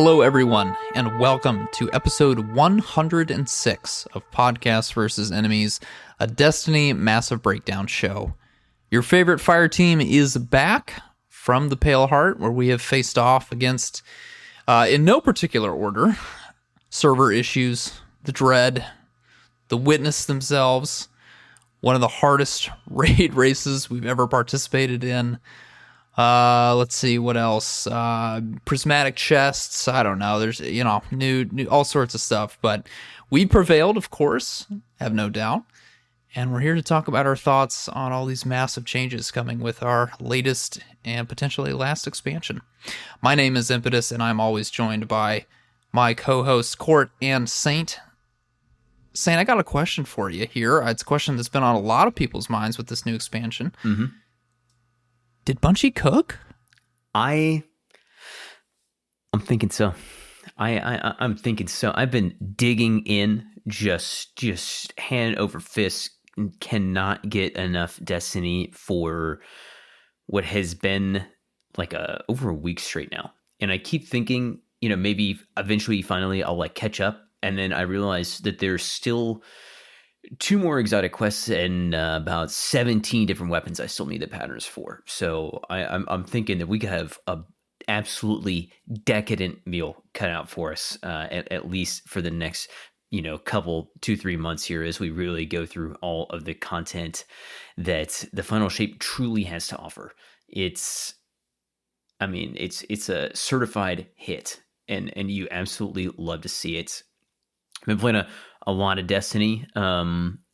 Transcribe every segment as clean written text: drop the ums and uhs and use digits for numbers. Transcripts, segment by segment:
Hello, everyone, and welcome to episode 106 of Podcasts vs. Enemies, a Destiny Massive Breakdown show. Your favorite fire team is back from the Pale Heart, where we have faced off against, in no particular order, server issues, the Dread, the Witness themselves, one of the hardest raid races we've ever participated in. Let's see what else. Prismatic chests. I don't know. There's, new all sorts of stuff, but we prevailed, of course, have no doubt. And we're here to talk about our thoughts on all these massive changes coming with our latest and potentially last expansion. My name is Impetus, and I'm always joined by my co-hosts Court and Saint. Saint, I got a question for you here. It's a question that's been on a lot of people's minds with this new expansion. Mm-hmm. Did Bungie cook? I'm thinking so. I'm thinking so. I've been digging in, just hand over fist, and cannot get enough Destiny for what has been like over a week straight now. And I keep thinking, maybe eventually, finally, I'll catch up. And then I realize that there's still 2 more exotic quests and about 17 different weapons I still need the patterns for. So I'm thinking that we could have a absolutely decadent meal cut out for us, at least for the next couple 2-3 months here, as we really go through all of the content that the Final Shape truly has to offer. It's a certified hit, and you absolutely love to see it. I've been playing a lot of Destiny.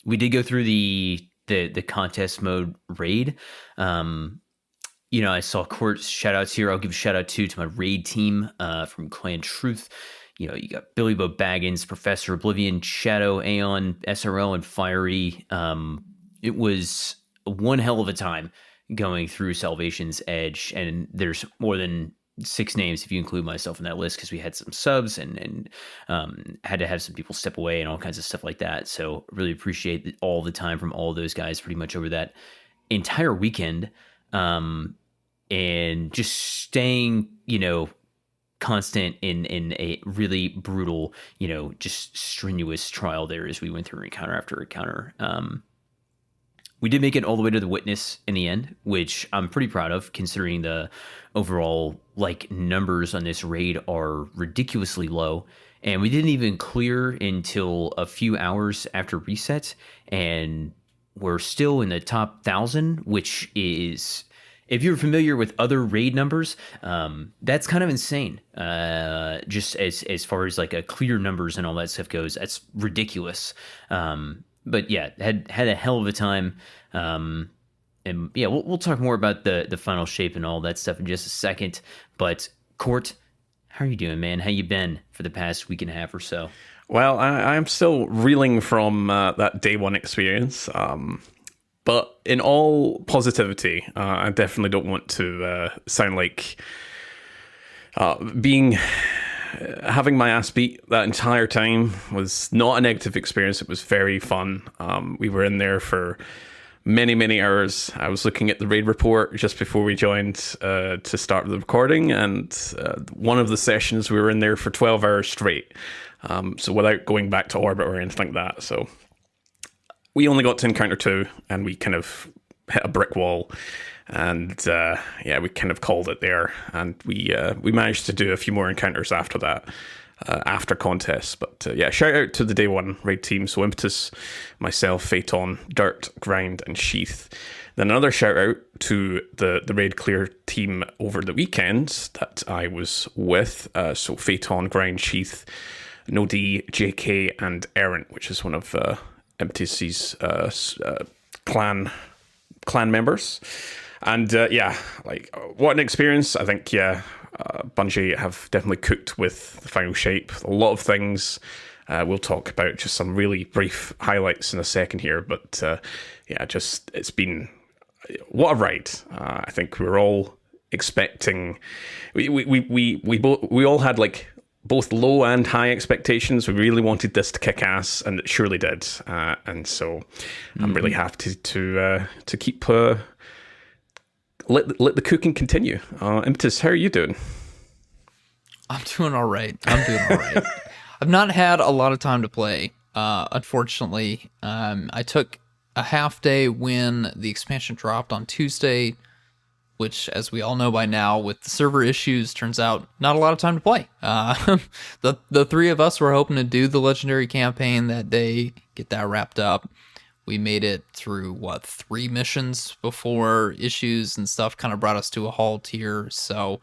We did go through the contest mode raid. I saw Court's shout outs here. I'll give a shout out to my raid team from Clan Truth. You got Billy Bo Baggins, Professor Oblivion, Shadow, Aeon, SRL, and Fiery. It was one hell of a time going through Salvation's Edge, and there's more than 6 names if you include myself in that list, because we had some subs and had to have some people step away and all kinds of stuff like that. So really appreciate all the time from all those guys pretty much over that entire weekend, and just staying constant in a really brutal just strenuous trial there as we went through encounter after encounter. We did make it all the way to the Witness in the end, which I'm pretty proud of, considering the overall numbers on this raid are ridiculously low. And we didn't even clear until a few hours after reset, and we're still in the top 1,000, which is, if you're familiar with other raid numbers, that's kind of insane. Just as far as a clear numbers and all that stuff goes, that's ridiculous. But yeah, had a hell of a time. And yeah, we'll talk more about the Final Shape and all that stuff in just a second. But Court, how are you doing, man? How you been for the past week and a half or so? Well, I'm still reeling from that day one experience. But in all positivity, I definitely don't want to sound like having my ass beat that entire time was not a negative experience. It was very fun. We were in there for many hours. I was looking at the raid report just before we joined to start the recording, and one of the sessions we were in there for 12 hours straight. So without going back to orbit or anything like that. So we only got to encounter 2, and we kind of hit a brick wall. And we kind of called it there, and we managed to do a few more encounters after that, after contests. But shout out to the day one raid team. So Impetus, myself, Phaeton, Dirt, Grind, and Sheath. Then another shout out to the raid clear team over the weekend that I was with. So Phaeton, Grind, Sheath, Nodi, JK, and Errant, which is one of Impetus's clan members. And what an experience. I think, Bungie have definitely cooked with the Final Shape. A lot of things. We'll talk about just some really brief highlights in a second here. But it's been, what a ride. I think we're all expecting, we all had both low and high expectations. We really wanted this to kick ass, and it surely did. And so I'm really happy to keep let the cooking continue. Impetus, how are you doing? I'm doing all right. I've not had a lot of time to play, unfortunately. I took a half day when the expansion dropped on Tuesday, which, as we all know by now, with the server issues, turns out not a lot of time to play. The three of us were hoping to do the legendary campaign that day, get that wrapped up. We made it through, 3 missions before issues and stuff kind of brought us to a halt here. So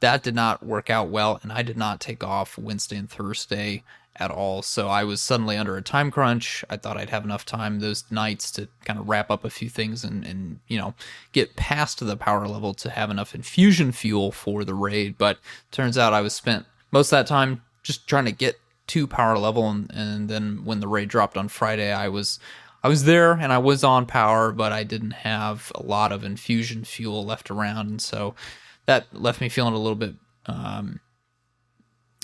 that did not work out well, and I did not take off Wednesday and Thursday at all. So I was suddenly under a time crunch. I thought I'd have enough time those nights to kind of wrap up a few things and get past the power level to have enough infusion fuel for the raid. But turns out I was spent most of that time just trying to get to power level, and then when the raid dropped on Friday, I was there and I was on power, but I didn't have a lot of infusion fuel left around, and so that left me feeling a little bit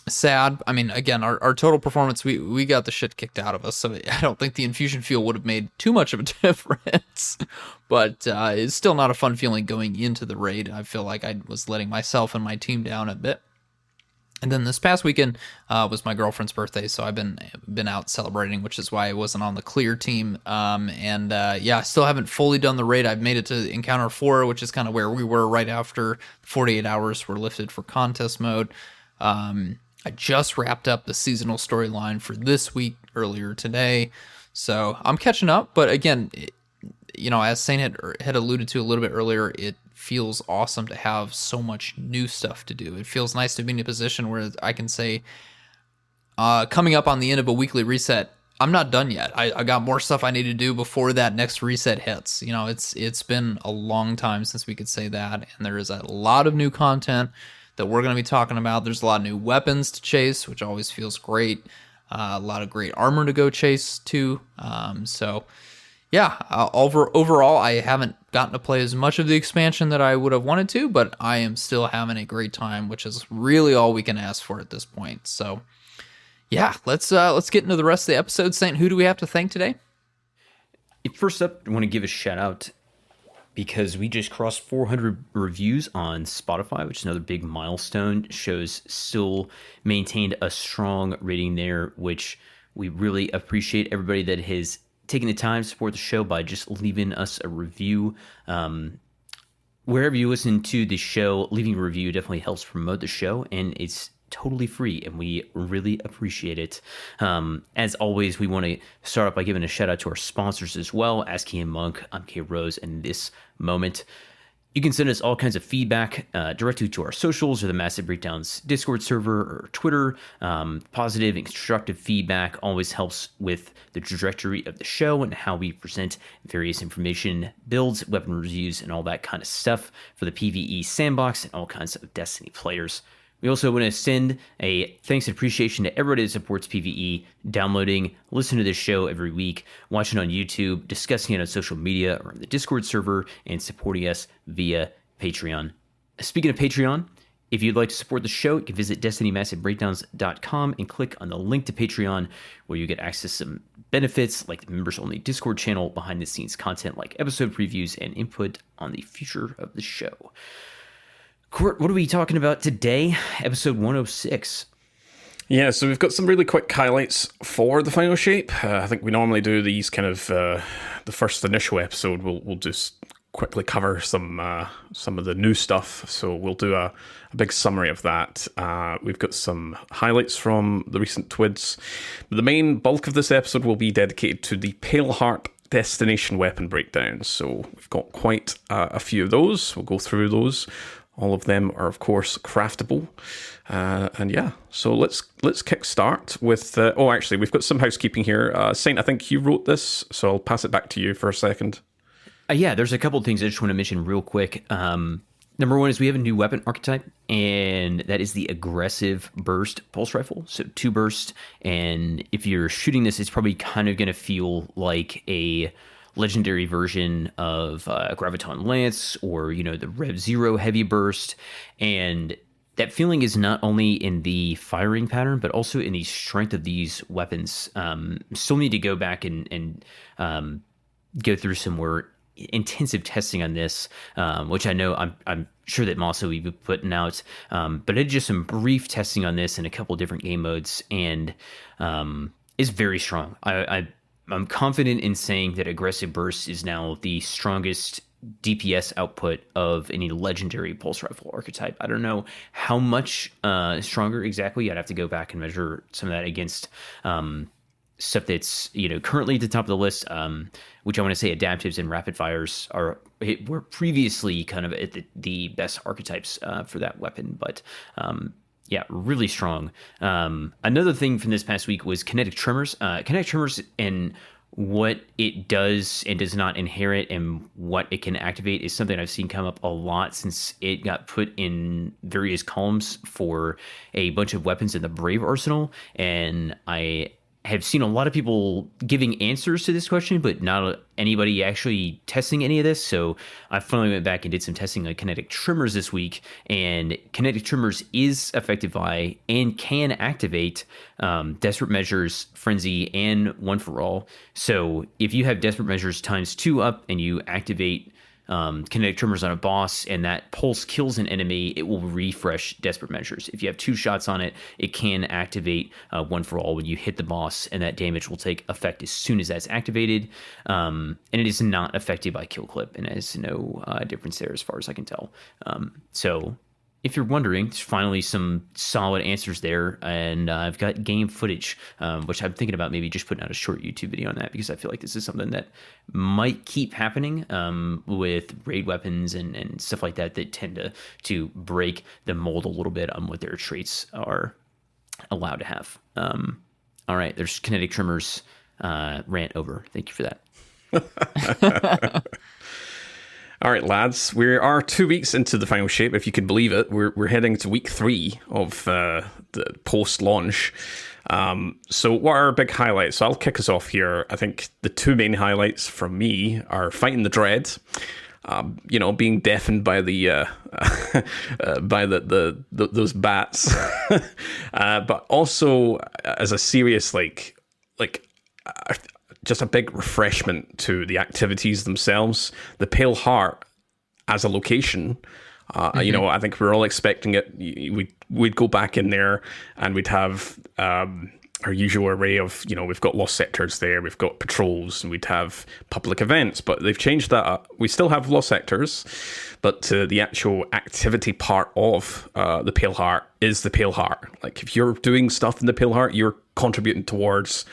sad. I mean, again, our total performance, we got the shit kicked out of us, so I don't think the infusion fuel would have made too much of a difference, but it's still not a fun feeling going into the raid. I feel like I was letting myself and my team down a bit. And then this past weekend was my girlfriend's birthday, so I've been out celebrating, which is why I wasn't on the clear team. I still haven't fully done the raid. I've made it to Encounter 4, which is kind of where we were right after 48 hours were lifted for contest mode. I just wrapped up the seasonal storyline for this week earlier today, so I'm catching up. But again, as Saint had alluded to a little bit earlier, it feels awesome to have so much new stuff to do. It feels nice to be in a position where I can say, coming up on the end of a weekly reset, I'm not done yet. I got more stuff I need to do before that next reset hits. It's been a long time since we could say that, and there is a lot of new content that we're going to be talking about. There's a lot of new weapons to chase, which always feels great. A lot of great armor to go chase too. Overall, I haven't gotten to play as much of the expansion that I would have wanted to, but I am still having a great time, which is really all we can ask for at this point. So, yeah, let's get into the rest of the episode. Saint, who do we have to thank today? First up, I want to give a shout out because we just crossed 400 reviews on Spotify, which is another big milestone. Shows still maintained a strong rating there, which we really appreciate everybody that has taking the time to support the show by just leaving us a review. Wherever you listen to the show, leaving a review definitely helps promote the show, and it's totally free, and we really appreciate it. As always, we want to start off by giving a shout out to our sponsors as well, ASCII and Monk. I'm K Rose, and This Moment. You can send us all kinds of feedback directly to our socials or the Massive Breakdowns Discord server or Twitter. Positive and constructive feedback always helps with the trajectory of the show and how we present various information, builds, weapon reviews, and all that kind of stuff for the PvE sandbox and all kinds of Destiny players. We also want to send a thanks and appreciation to everybody that supports PvE, downloading, listening to this show every week, watching on YouTube, discussing it on social media or on the Discord server, and supporting us via Patreon. Speaking of Patreon, if you'd like to support the show, you can visit DestinyMassiveBreakdowns.com and click on the link to Patreon, where you get access to some benefits like the members-only Discord channel, behind-the-scenes content like episode previews, and input on the future of the show. Court, what are we talking about today? Episode 106. Yeah, so we've got some really quick highlights for the final shape. I think we normally do these kind of the first initial episode. We'll just quickly cover some of the new stuff. So we'll do a big summary of that. We've got some highlights from the recent TWIDs. But the main bulk of this episode will be dedicated to the Pale Heart destination weapon breakdowns. So we've got quite a few of those. We'll go through those. All of them are, of course, craftable. So let's kick start with... actually, we've got some housekeeping here. Saint, I think you wrote this, so I'll pass it back to you for a second. There's a couple of things I just want to mention real quick. Number one is we have a new weapon archetype, and that is the aggressive burst pulse rifle. So 2 bursts, and if you're shooting this, it's probably kind of going to feel like a legendary version of Graviton Lance or, the Rev Zero heavy burst. And that feeling is not only in the firing pattern, but also in the strength of these weapons. Still need to go back and go through some more intensive testing on this, which I know I'm sure that Mosso will be putting out. But I did just some brief testing on this in a couple different game modes, and is very strong. I'm confident in saying that aggressive burst is now the strongest DPS output of any legendary pulse rifle archetype. I don't know how much stronger exactly. I'd have to go back and measure some of that against stuff that's currently at the top of the list, which I want to say adaptives and rapid fires were previously kind of at the best archetypes for that weapon, but yeah, really strong. Another thing from this past week was kinetic tremors. Kinetic tremors and what it does and does not inherit and what it can activate is something I've seen come up a lot since it got put in various columns for a bunch of weapons in the Brave arsenal. And I have seen a lot of people giving answers to this question, but not anybody actually testing any of this. So I finally went back and did some testing on kinetic tremors this week, and kinetic tremors is effective by and can activate Desperate Measures, Frenzy, and One for All. So if you have Desperate Measures ×2 up and you activate kinetic tremors on a boss and that pulse kills an enemy, it will refresh Desperate Measures. If you have 2 shots on it, it can activate One for All when you hit the boss, and that damage will take effect as soon as that's activated. And it is not affected by kill clip, and has no difference there as far as I can tell. So if you're wondering, there's finally some solid answers there, and I've got game footage, which I'm thinking about maybe just putting out a short YouTube video on that, because I feel like this is something that might keep happening with raid weapons and stuff like that tend to break the mold a little bit on what their traits are allowed to have. All right, there's kinetic tremors rant over. Thank you for that. All right, lads, we are 2 weeks into the final shape, if you can believe it. We're heading to week 3 of the post-launch. So what are our big highlights? So I'll kick us off here. I think the 2 main highlights from me are fighting the dread. Being deafened by the those bats, but also as a serious just a big refreshment to the activities themselves. The Pale Heart as a location, I think we're all expecting it. We'd go back in there and we'd have our usual array of, we've got lost sectors there, we've got patrols, and we'd have public events, but they've changed that up. We still have lost sectors, but the actual activity part of the Pale Heart is the Pale Heart. Like, if you're doing stuff in the Pale Heart, you're contributing towards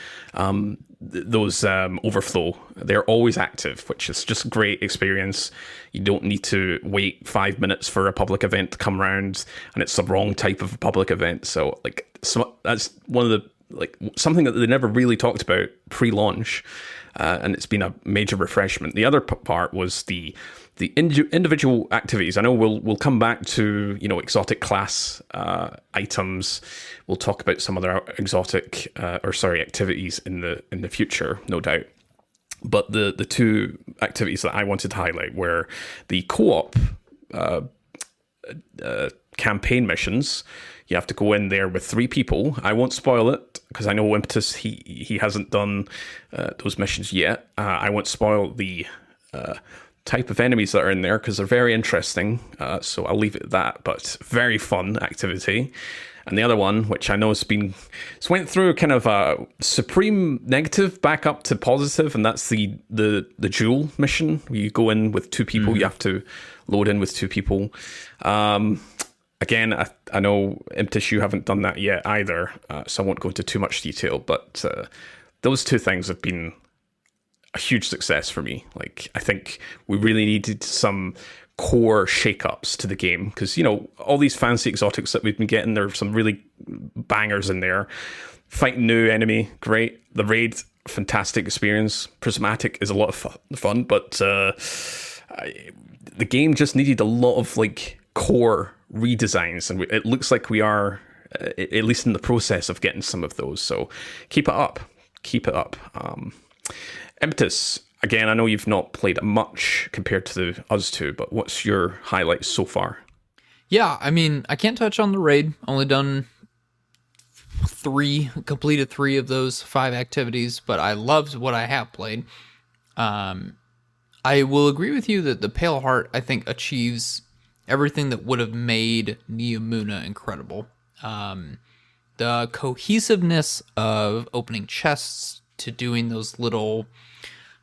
those overflow. They're always active, which is just a great experience. You don't need to wait 5 minutes for a public event to come around, and it's the wrong type of public event. So that's one of the something that they never really talked about pre-launch, and it's been a major refreshment. The other part was the individual activities. I know we'll come back to exotic class items. We'll talk about some other exotic activities in the future, no doubt. But the 2 activities that I wanted to highlight were the co-op campaign missions. You have to go in there with 3 people. I won't spoil it because I know Impetus, he hasn't done those missions yet. I won't spoil the type of enemies that are in there because they're very interesting. So I'll leave it at that, but very fun activity. And the other one, which I know it's went through kind of a supreme negative back up to positive, and that's the duel mission. You go in with 2 people. Mm-hmm. You have to load in with 2 people. Again, I know, Impetus, you haven't done that yet either, so I won't go into too much detail, but those 2 things have been a huge success for me. I think we really needed some core shake-ups to the game, because, all these fancy exotics that we've been getting, there are some really bangers in there. Fighting new enemy, great. The raid, fantastic experience. Prismatic is a lot of fun, but the game just needed a lot of, core redesigns, and it looks like we are at least in the process of getting some of those, so keep it up. Impetus, again, I know you've not played completely compared to us 2, but what's your highlights so far? Yeah, I mean, I can't touch on the raid. Only completed 3 of those 5 activities, but I loved what I have played. I I will agree with you that the Pale Heart, I think, achieves everything that would have made Neomuna incredible. The cohesiveness of opening chests to doing those little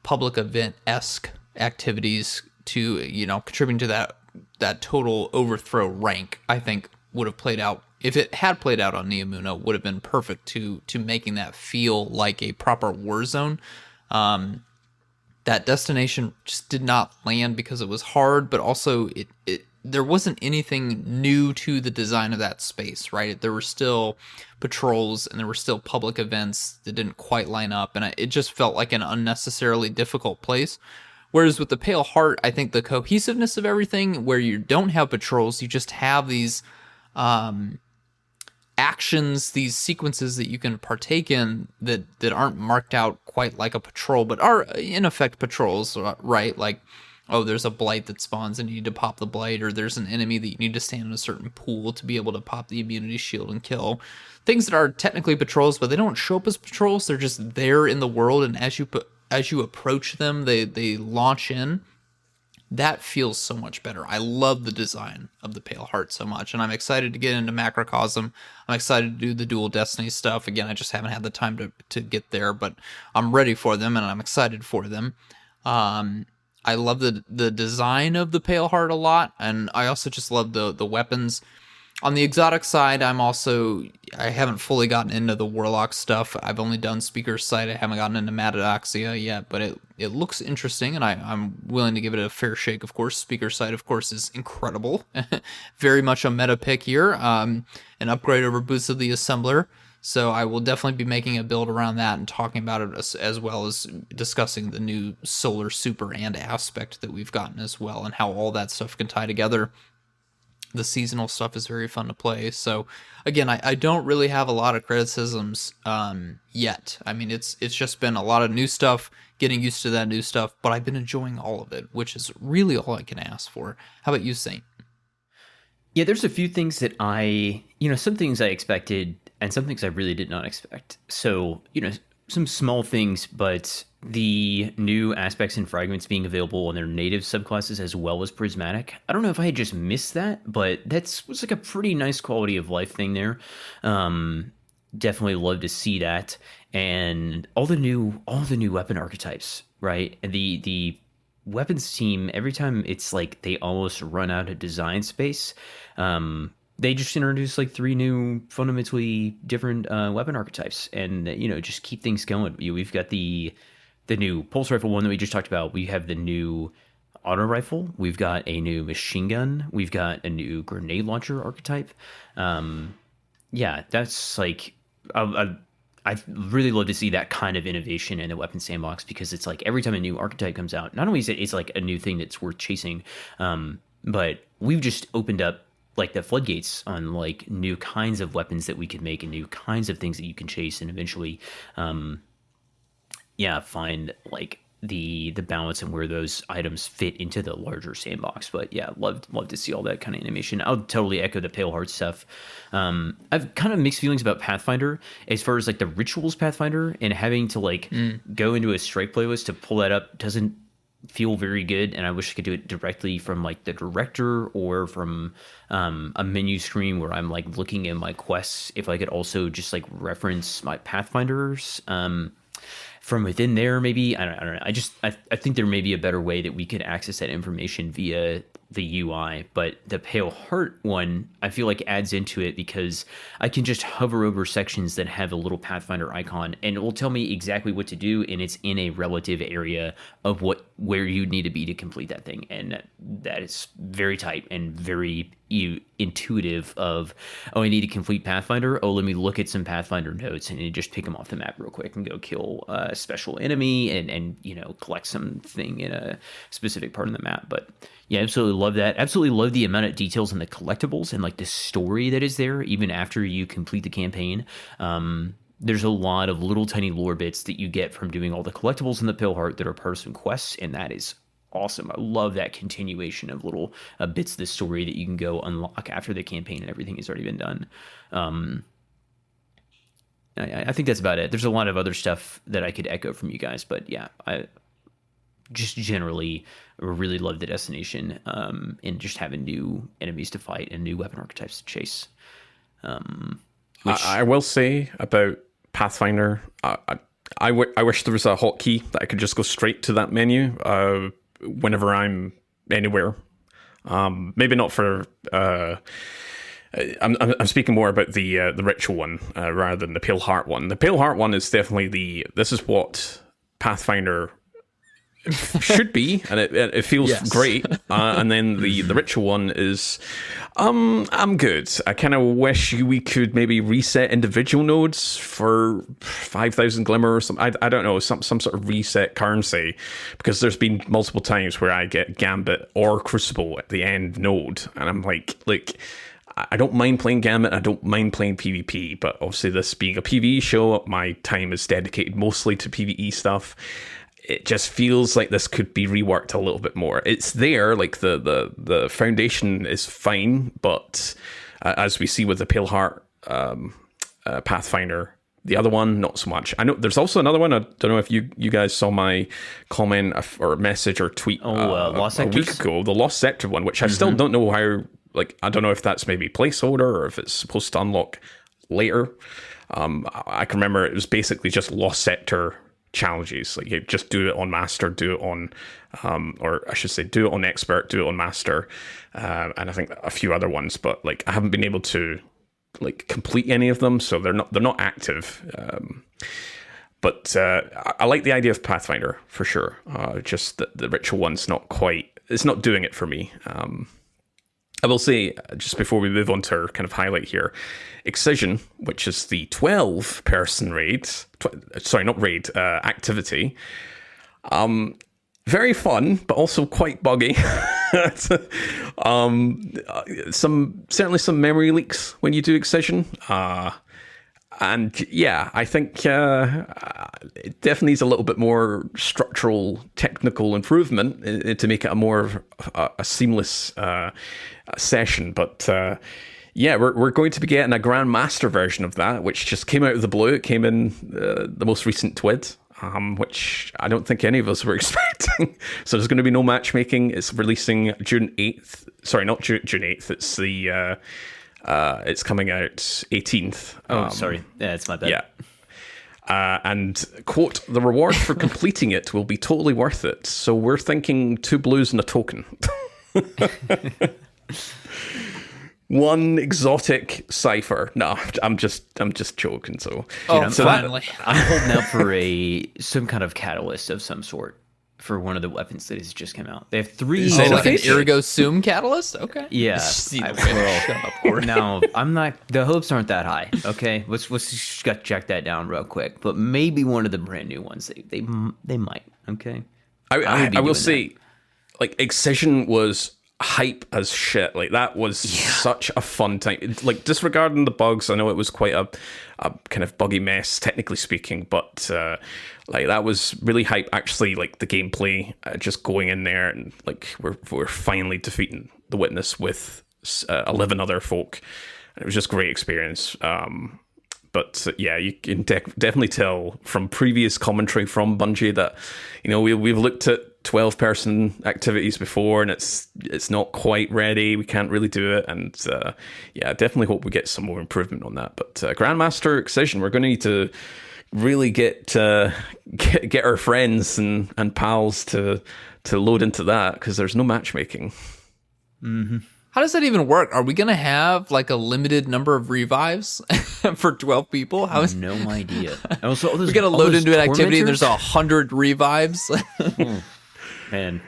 public event-esque activities to, contributing to that total overthrow rank, I think would have played out, if it had played out on Neomuna, would have been perfect to making that feel like a proper war zone. That destination just did not land because it was hard, but also there wasn't anything new to the design of that space, right? There were still patrols and there were still public events that didn't quite line up, and it just felt like an unnecessarily difficult place. Whereas with the Pale Heart, I think the cohesiveness of everything, where you don't have patrols, you just have these actions, these sequences that you can partake in that aren't marked out quite like a patrol, but are in effect patrols, right? Like, oh, there's a blight that spawns and you need to pop the blight, or there's an enemy that you need to stand in a certain pool to be able to pop the immunity shield and kill. Things that are technically patrols, but they don't show up as patrols. They're just there in the world, and as you approach them, they launch in. That feels so much better. I love the design of the Pale Heart so much, and I'm excited to get into Macrocosm. I'm excited to do the Dual Destiny stuff. Again, I just haven't had the time to get there, but I'm ready for them, and I'm excited for them. I love the design of the Pale Heart a lot, and I also just love the weapons. On the exotic side, I haven't fully gotten into the Warlock stuff. I've only done Speaker's Sight. I haven't gotten into Matadoxia yet, but it looks interesting, and I'm willing to give it a fair shake, of course. Speaker's Sight, of course, is incredible. Very much a meta pick here. An upgrade over Boots of the Assembler. So I will definitely be making a build around that and talking about it, as well as discussing the new Solar Super and Aspect that we've gotten as well, and how all that stuff can tie together. The seasonal stuff is very fun to play. So again, I don't really have a lot of criticisms yet. I mean, it's just been a lot of new stuff, getting used to that new stuff, but I've been enjoying all of it, which is really all I can ask for. How about you, Saint? Yeah, there's a few things that some things I expected and some things I really did not expect. So, some small things, but the new aspects and fragments being available on their native subclasses as well as prismatic. I don't know if I had just missed that, but was like a pretty nice quality of life thing there. Definitely love to see that, and all the new weapon archetypes, right? And the weapons team, every time it's like they almost run out of design space. They just introduced like 3 new fundamentally different weapon archetypes, and just keep things going. We've got the new pulse rifle one that we just talked about. We have the new auto rifle. We've got a new machine gun. We've got a new grenade launcher archetype. That's like I really love to see that kind of innovation in the weapon sandbox, because it's like every time a new archetype comes out, not only is it's like a new thing that's worth chasing, but we've just opened up like the floodgates on like new kinds of weapons that we can make and new kinds of things that you can chase, and eventually find like the balance and where those items fit into the larger sandbox. But yeah, love to see all that kind of animation. I'll totally echo the Pale Heart stuff. I've kind of mixed feelings about Pathfinder as far as like the rituals Pathfinder, and having to like go into a strike playlist to pull that up doesn't feel very good, and I wish I could do it directly from like the director or from a menu screen where I'm like looking at my quests. If I could also just like reference my Pathfinders from within there, maybe. I don't know. I think there may be a better way that we could access that information via the UI, but the Pale Heart one, I feel like adds into it, because I can just hover over sections that have a little Pathfinder icon, and it will tell me exactly what to do, and it's in a relative area of where you need to be to complete that thing, and that is very tight and very intuitive of, oh, I need to complete Pathfinder. Oh, let me look at some Pathfinder notes and just pick them off the map real quick and go kill a special enemy and collect something in a specific part of the map. But yeah, absolutely love that. Absolutely love the amount of details in the collectibles and like the story that is there even after you complete the campaign. There's a lot of little tiny lore bits that you get from doing all the collectibles in the Pale Heart that are part of some quests, and that is awesome. I love that continuation of little bits of the story that you can go unlock after the campaign and everything has already been done. I think that's about it. There's a lot of other stuff that I could echo from you guys, but yeah, just generally really love the destination, and just having new enemies to fight and new weapon archetypes to chase. I will say about Pathfinder, I wish there was a hotkey that I could just go straight to that menu whenever I'm anywhere. Maybe not for. I'm speaking more about the ritual one rather than the Pale Heart one. The Pale Heart one is definitely this is what Pathfinder should be, and it feels great. And then the ritual one is, I'm good. I kind of wish we could maybe reset individual nodes for 5,000 glimmer or something. I don't know, some sort of reset currency, because there's been multiple times where I get Gambit or Crucible at the end node, and I'm like. I don't mind playing Gambit, I don't mind playing PvP, but obviously this being a PvE show, my time is dedicated mostly to PvE stuff. It just feels like this could be reworked a little bit more. It's there, like the foundation is fine, but as we see with the Pale Heart Pathfinder, the other one, not so much. I know there's also another one. I don't know if you guys saw my comment or message or tweet Lost a week ago, the Lost Sector one, which I still don't know how. Like, I don't know if that's maybe placeholder or if it's supposed to unlock later. I can remember it was basically just Lost Sector challenges. Like, you just do it on Master, do it on, or I should say, do it on Expert, do it on Master, and I think a few other ones. But like, I haven't been able to like complete any of them, so they're not active. But I like the idea of Pathfinder for sure. Just the ritual one's not quite. It's not doing it for me. I will say, just before we move on to our kind of highlight here, Excision, which is the 12-person raid, activity, very fun, but also quite buggy. Certainly some memory leaks when you do Excision. And yeah, I think it definitely needs a little bit more structural, technical improvement to make it a more a seamless session. But yeah, we're going to be getting a Grandmaster version of that, which just came out of the blue. It came in the most recent TWID, which I don't think any of us were expecting. So there's going to be no matchmaking. It's releasing June 8th. Sorry, not June 8th. It's the... it's coming out 18th. Oh, sorry. Yeah, it's my bad. Yeah. And, quote, the reward for completing it will be totally worth it. So we're thinking 2 blues and a token. One exotic cipher. No, I'm just joking. So, finally. I'm holding out for some kind of catalyst of some sort for one of the weapons that has just come out. They have 3. Is it like an Ergo Sum catalyst? Okay. Yeah. No, I'm not. The hopes aren't that high. Okay, let's just check that down real quick. But maybe one of the brand new ones. They might. Okay. I will say, like, Excision was hype as shit. Like, that was such a fun time. Like, disregarding the bugs, I know it was quite a kind of buggy mess, technically speaking, but like, that was really hype. Actually, like, the gameplay, just going in there and like we're finally defeating the Witness with 11 other folk. It was just a great experience. But yeah, you can definitely tell from previous commentary from Bungie that, you know, we've looked at 12-person activities before, and it's not quite ready. We can't really do it, and yeah, I definitely hope we get some more improvement on that. But Grandmaster Excision, we're going to need to really get our friends and pals to load into that, because there's no matchmaking. Mm-hmm. How does that even work? Are we going to have like a limited number of revives for 12 people? No idea. Also, we're going to load into an activity and there's 100 revives. Man,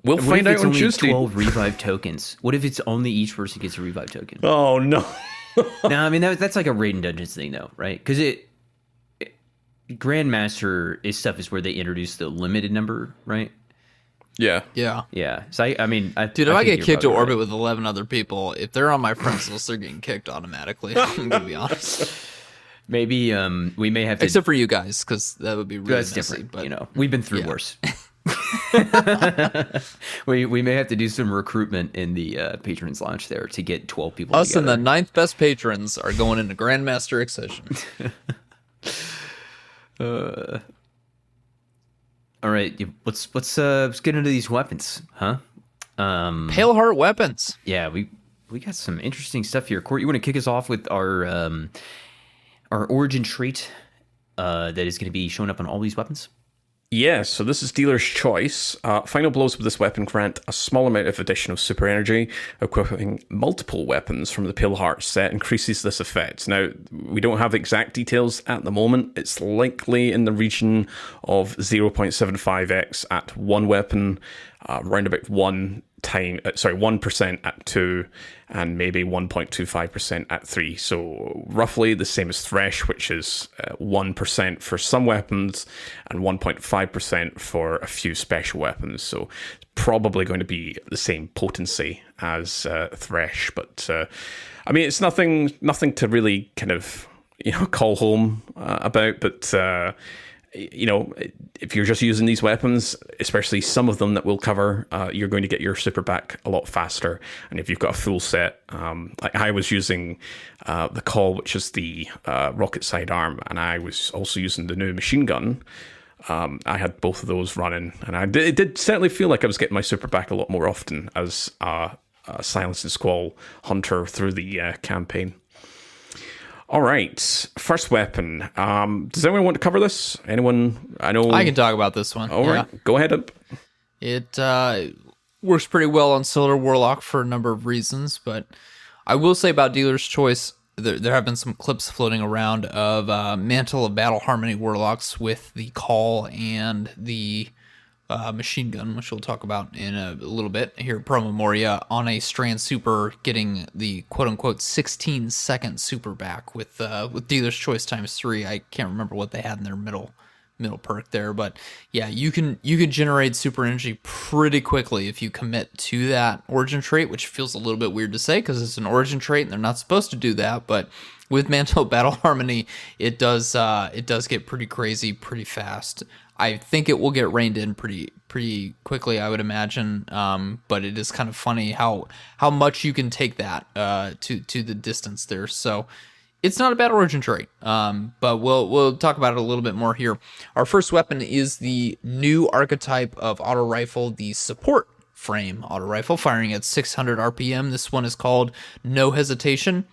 we'll find out on Tuesday. 12 revive tokens. What if it's only each person gets a revive token? Oh no. No, I mean that's like a raid and dungeons thing, though, right? Because Grandmaster stuff is where they introduce the limited number, right? Yeah. So I mean, dude, if I get kicked to orbit with 11 other people, if they're on my friends list, they're getting kicked automatically. I'm gonna be honest. Maybe we may have to, except for you guys, because that would be really that's messy, different. but you know, we've been through worse. we may have to do some recruitment in the patrons launch there to get 12 people us together. And the 9th best patrons are going into Grandmaster Excision. All right, let's get into these weapons, huh? Pale Heart weapons. Yeah, we got some interesting stuff here. Court, you want to kick us off with our origin trait that is going to be showing up on all these weapons? Yeah, so this is dealer's choice. Final blows with this weapon grant a small amount of additional super energy. Equipping multiple weapons from the Pale Heart set increases this effect. Now, we don't have exact details at the moment. It's likely in the region of 0.75x at one weapon, around about 1% at 2, and maybe 1.25% at 3. So roughly the same as Thresh, which is 1% for some weapons and 1.5% for a few special weapons. So it's probably going to be the same potency as Thresh. But I mean, it's nothing to really kind of call home about. But if you're just using these weapons, especially some of them that we'll cover, you're going to get your super back a lot faster. And if you've got a full set, like I was using the Call, which is the rocket sidearm, and I was also using the new machine gun. I had both of those running, and it did certainly feel like I was getting my super back a lot more often as a Silence and Squall hunter through the campaign. All right, first weapon. Does anyone want to cover this? Anyone? I know I can talk about this one. All right, go ahead. It works pretty well on Solar Warlock for a number of reasons, but I will say about Dealer's Choice, there have been some clips floating around of Mantle of Battle Harmony Warlocks with the Call and the machine gun, which we'll talk about in a little bit here at Pro Memoria, on a Strand Super, getting the quote-unquote 16-second super back with Dealer's Choice times 3. I can't remember what they had in their middle perk there, but yeah, you can generate super energy pretty quickly if you commit to that origin trait, which feels a little bit weird to say because it's an origin trait and they're not supposed to do that, but with Mantle of Battle Harmony, it does get pretty crazy pretty fast. I think it will get reined in pretty quickly, I would imagine. But it is kind of funny how much you can take that to the distance there. So it's not a bad origin trait. But we'll talk about it a little bit more here. Our first weapon is the new archetype of auto rifle, the support frame auto rifle, firing at 600 RPM. This one is called No Hesitation.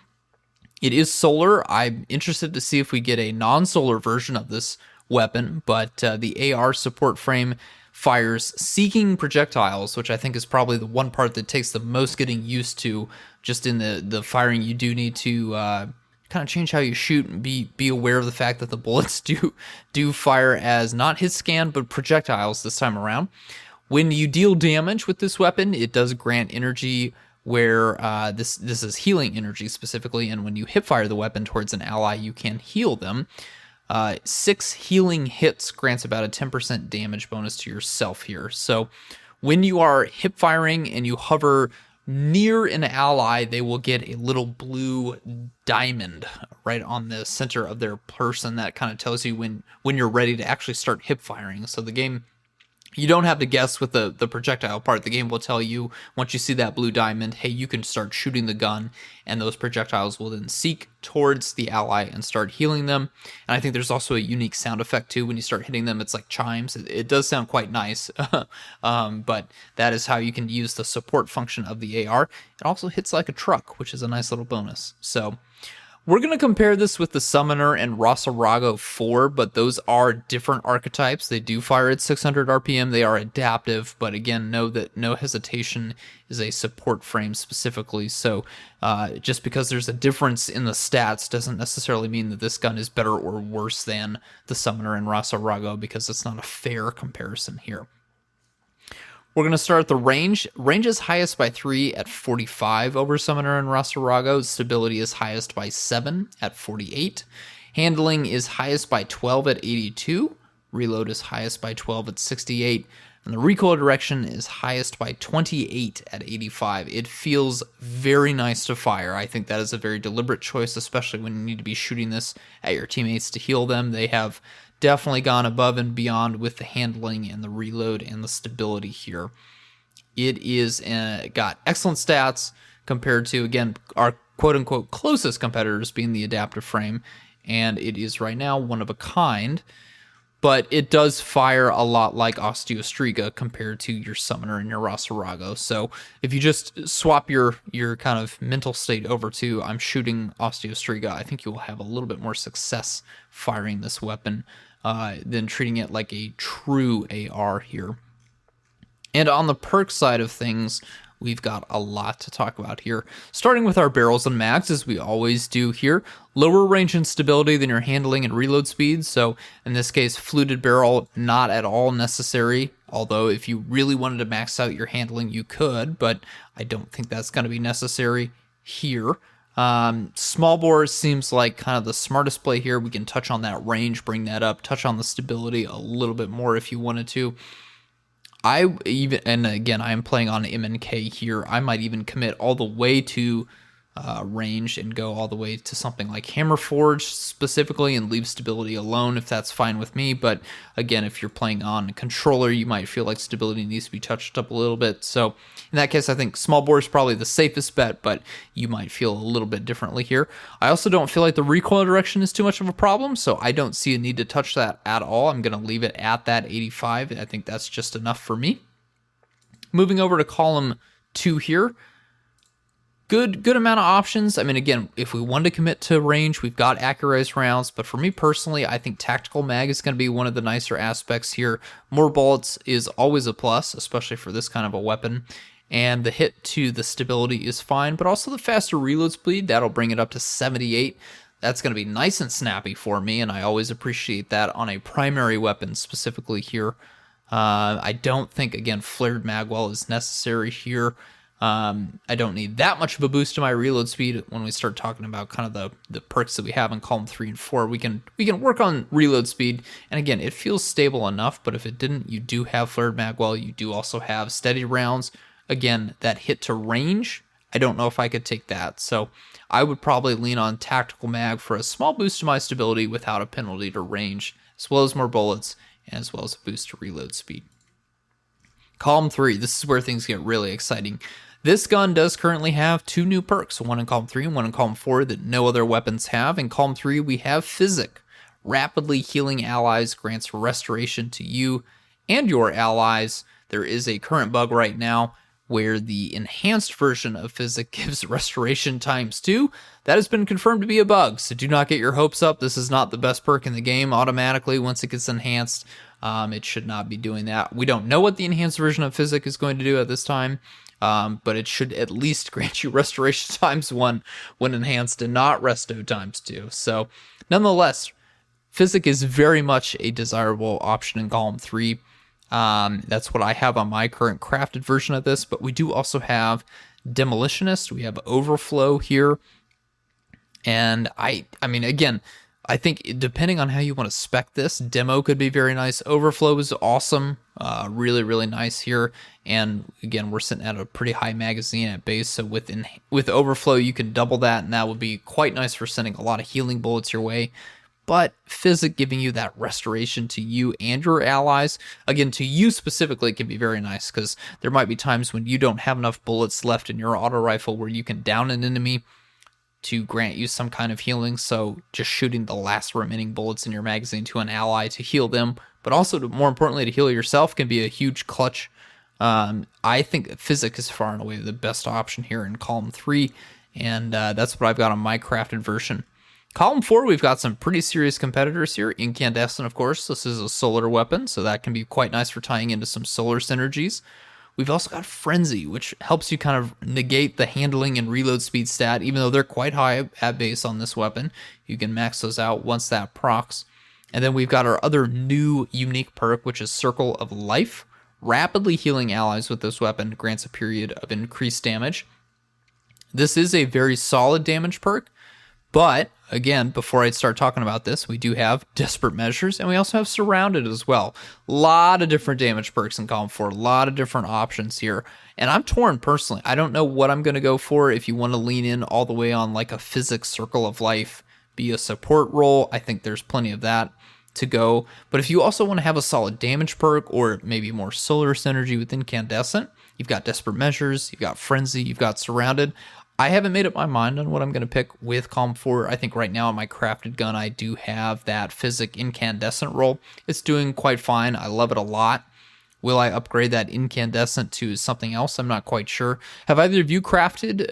It is solar. I'm interested to see if we get a non-solar version of this weapon, but the AR support frame fires seeking projectiles, which I think is probably the one part that takes the most getting used to. Just in the firing, you do need to kind of change how you shoot and be aware of the fact that the bullets do fire as not hit scan but projectiles this time around. When you deal damage with this weapon, it does grant energy where this is healing energy specifically, and when you hip fire the weapon towards an ally, you can heal them. 6 healing hits grants about a 10% damage bonus to yourself here. So when you are hip firing and you hover near an ally, they will get a little blue diamond right on the center of their person. That kind of tells you when you're ready to actually start hip firing. So the game, you don't have to guess with the projectile part. The game will tell you once you see that blue diamond, hey, you can start shooting the gun, and those projectiles will then seek towards the ally and start healing them. And I think there's also a unique sound effect too. When you start hitting them, it's like chimes. It does sound quite nice, but that is how you can use the support function of the AR. It also hits like a truck, which is a nice little bonus. So we're going to compare this with the Summoner and Rasarago 4, but those are different archetypes. They do fire at 600 RPM. They are adaptive, but again, know that No Hesitation is a support frame specifically. So just because there's a difference in the stats doesn't necessarily mean that this gun is better or worse than the Summoner and Rasarago, because it's not a fair comparison here. We're going to start at the range. Range is highest by 3 at 45 over Summoner and Rasarago. Stability is highest by 7 at 48. Handling is highest by 12 at 82. Reload is highest by 12 at 68. And the recoil direction is highest by 28 at 85. It feels very nice to fire. I think that is a very deliberate choice, especially when you need to be shooting this at your teammates to heal them. They have definitely gone above and beyond with the handling and the reload and the stability here. It is got excellent stats compared to, again, our quote-unquote closest competitors being the adaptive frame, and it is right now one of a kind. but it does fire a lot like Osteostriga compared to your Summoner and your Rosarago. So if you just swap your kind of mental state over to I'm shooting Osteostriga, I think you will have a little bit more success firing this weapon than treating it like a true AR here. And on the perk side of things, we've got a lot to talk about here. Starting with our barrels and mags, as we always do here. Lower range and stability than your handling and reload speed. So in this case, fluted barrel, not at all necessary. Although if you really wanted to max out your handling, you could, but I don't think that's going to be necessary here. Small bore seems like kind of the smartest play here. We can touch on that range, bring that up, touch on the stability a little bit more if you wanted to. And again, I'm playing on MNK here. I might even commit all the way to range and go all the way to something like Hammerforge specifically and leave stability alone if that's fine with me. But again, if you're playing on a controller, you might feel like stability needs to be touched up a little bit. So in that case, I think small bore is probably the safest bet, but you might feel a little bit differently here. I also don't feel like the recoil direction is too much of a problem, so I don't see a need to touch that at all. I'm going to leave it at that 85. I think that's just enough for me. Moving over to column 2 here. Good amount of options. I mean, again, if we want to commit to range, we've got accurized rounds, but for me personally, I think tactical mag is going to be one of the nicer aspects here. More bullets is always a plus, especially for this kind of a weapon, and the hit to the stability is fine, but also the faster reload speed, that'll bring it up to 78. That's going to be nice and snappy for me, and I always appreciate that on a primary weapon specifically here. I don't think, again, flared magwell is necessary here. I don't need that much of a boost to my reload speed when we start talking about kind of the perks that we have in column 3 and 4. We can work on reload speed, and again, it feels stable enough, but if it didn't, you do have flared magwell, you do also have steady rounds. Again, that hit to range, I don't know if I could take that, so I would probably lean on tactical mag for a small boost to my stability without a penalty to range, as well as more bullets, and as well as a boost to reload speed. Column 3, this is where things get really exciting. This gun does currently have 2 new perks, one in column 3 and one in column 4 that no other weapons have. In column 3, we have Physic. Rapidly healing allies grants restoration to you and your allies. There is a current bug right now where the enhanced version of Physic gives restoration ×2. That has been confirmed to be a bug, so do not get your hopes up. This is not the best perk in the game automatically once it gets enhanced. It should not be doing that. We don't know what the enhanced version of Physic is going to do at this time. But it should at least grant you restoration ×1 when enhanced and not resto ×2. So nonetheless, Physic is very much a desirable option in column 3. That's what I have on my current crafted version of this, but we do also have Demolitionist. We have Overflow here. And I mean, again, I think depending on how you want to spec this, Demo could be very nice. Overflow is awesome. Really, really nice here. And again, we're sitting at a pretty high magazine at base. So with Overflow, you can double that, and that would be quite nice for sending a lot of healing bullets your way. But Physic giving you that restoration to you and your allies, again, to you specifically, can be very nice, because there might be times when you don't have enough bullets left in your auto rifle where you can down an enemy to grant you some kind of healing. So just shooting the last remaining bullets in your magazine to an ally to heal them, but also more importantly to heal yourself, can be a huge clutch. I think Physic is far and away the best option here in column 3, and that's what I've got on my crafted version. Column 4, we've got some pretty serious competitors here. Incandescent, of course. This is a solar weapon, so that can be quite nice for tying into some solar synergies. We've also got Frenzy, which helps you kind of negate the handling and reload speed stat, even though they're quite high at base on this weapon. You can max those out once that procs. And then we've got our other new unique perk, which is Circle of Life. Rapidly healing allies with this weapon grants a period of increased damage. This is a very solid damage perk, but again, before I start talking about this, we do have Desperate Measures, and we also have Surrounded as well. A lot of different damage perks in column 4, a lot of different options here, and I'm torn personally. I don't know what I'm going to go for. If you want to lean in all the way on like a Physic Circle of Life, be a support role, I think there's plenty of that to go. But if you also want to have a solid damage perk, or maybe more solar synergy with Incandescent, you've got Desperate Measures, you've got Frenzy, you've got Surrounded. I haven't made up my mind on what I'm going to pick with Calm 4. I think right now on my crafted gun, I do have that Physic Incandescent roll. It's doing quite fine. I love it a lot. Will I upgrade that Incandescent to something else? I'm not quite sure. Have either of you crafted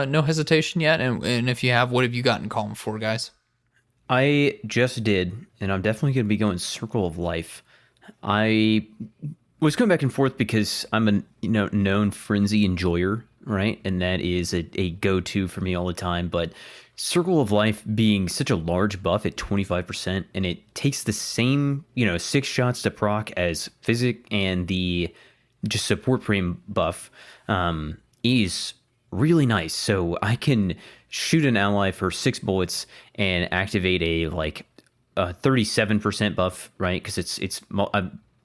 No Hesitation yet? And if you have, what have you gotten Calm 4, guys? I just did, and I'm definitely going to be going Circle of Life. I was going back and forth because I'm a known frenzy enjoyer, right? And that is a go-to for me all the time. But Circle of Life being such a large buff at 25%, and it takes the same 6 shots to proc as Physic, and the just support frame buff is really nice. So I can shoot an ally for 6 bullets and activate a 37% buff, right? Because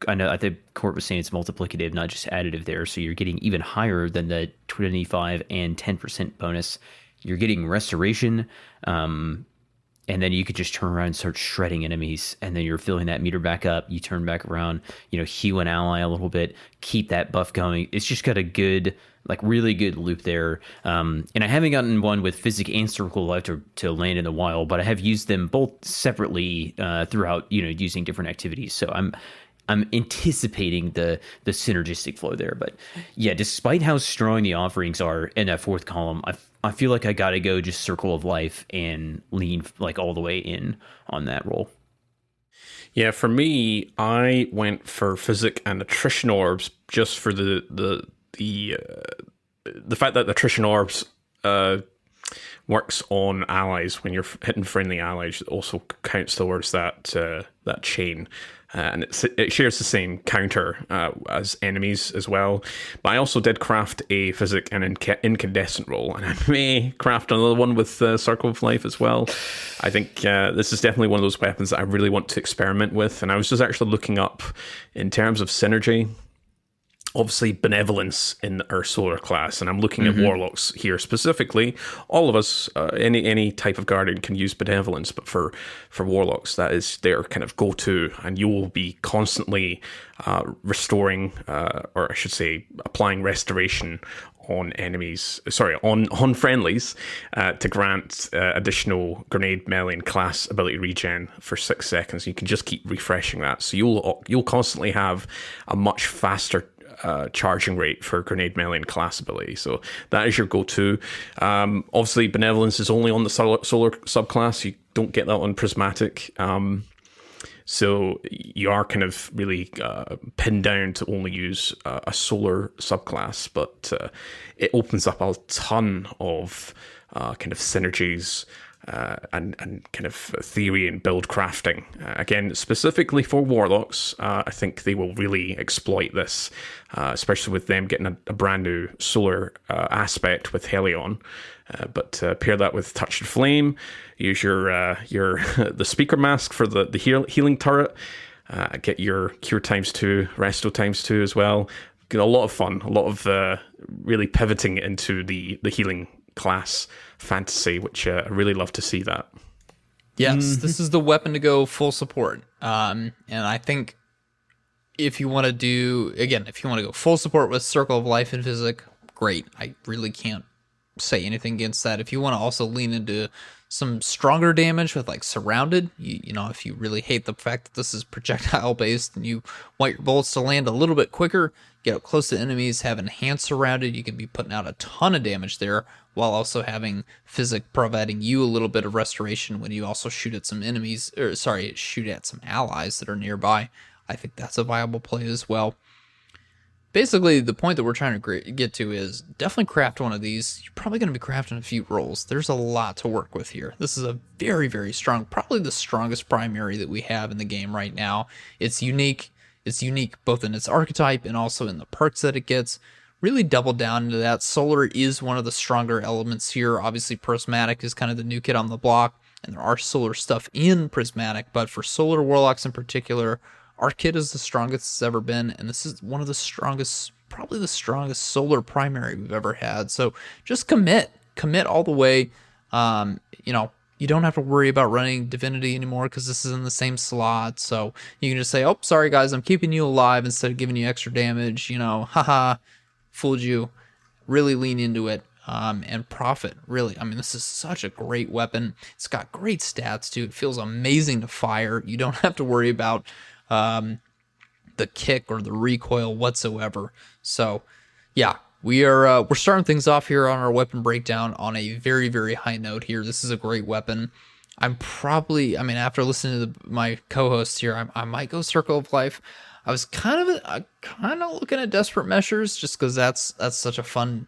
I know I think Court was saying it's multiplicative, not just additive there. So you're getting even higher than the 25 and 10% bonus. You're getting restoration, and then you could just turn around and start shredding enemies, and then you're filling that meter back up. You turn back around, heal an ally a little bit, keep that buff going. It's just got a good, really good loop there. And I haven't gotten one with Physic and Circle of Life to land in the wild, but I have used them both separately throughout, using different activities. So I'm anticipating the synergistic flow there. But yeah, despite how strong the offerings are in that 4th column, I feel like I got to go just Circle of Life and lean all the way in on that roll. Yeah, for me, I went for Physic and Attrition Orbs just for the fact that Attrition Orbs works on allies. When you're hitting friendly allies, it also counts towards that chain. And it shares the same counter as enemies as well. But I also did craft a Physic and Incandescent roll, and I may craft another one with Circle of Life as well. I think this is definitely one of those weapons that I really want to experiment with. And I was just actually looking up in terms of synergy. Obviously, Benevolence in our Solar class, and I'm looking at Warlocks here specifically. All of us, any type of Guardian can use Benevolence, but for Warlocks, that is their kind of go-to, and you will be constantly restoring, or I should say, applying restoration on enemies, on friendlies, to grant additional grenade, melee, and class ability regen for 6 seconds. You can just keep refreshing that, so you'll constantly have a much faster charging rate for grenade, melee, and class ability. So that is your go-to. Obviously, Benevolence is only on the solar subclass. You don't get that on Prismatic. So you are kind of really pinned down to only use a solar subclass, but it opens up a ton of kind of synergies and kind of theory and build crafting. Again, specifically for Warlocks, I think they will really exploit this, especially with them getting a brand new solar aspect with Helion. But pair that with Touch and Flame, use your the speaker mask for the healing turret, get your Cure ×2, Resto ×2 as well. Get a lot of fun, a lot of really pivoting into the healing class fantasy, which I really love to see that. Yes, this is the weapon to go full support. And I think if you want to go full support with Circle of Life and Physic, great. I really can't say anything against that. If you want to also lean into some stronger damage with Surrounded, if you really hate the fact that this is projectile based and you want your bullets to land a little bit quicker, get up close to enemies, have Enhanced Surrounded, you can be putting out a ton of damage there while also having Physic providing you a little bit of restoration when you also shoot at some allies that are nearby. I think that's a viable play as well. Basically, the point that we're trying to get to is definitely craft one of these. You're probably going to be crafting a few rolls. There's a lot to work with here. This is a very, very strong, probably the strongest primary that we have in the game right now. It's unique. It's unique both in its archetype and also in the perks that it gets. Really double down into that. Solar is one of the stronger elements here. Obviously, Prismatic is kind of the new kid on the block, and there are solar stuff in Prismatic, but for Solar Warlocks in particular, our kit is the strongest it's ever been, and this is one of the strongest, probably the strongest solar primary we've ever had. So just commit all the way. You don't have to worry about running Divinity anymore because this is in the same slot. So you can just say, oh, sorry guys, I'm keeping you alive instead of giving you extra damage. Haha, fooled you. Really lean into it. and profit, really. I mean, this is such a great weapon. It's got great stats, too. It feels amazing to fire. You don't have to worry about the kick or the recoil whatsoever. So, yeah, we're starting things off here on our weapon breakdown on a very, very high note here. This is a great weapon. After listening to my co-hosts here, I might go Circle of Life. I was kind of looking at Desperate Measures just because that's such a fun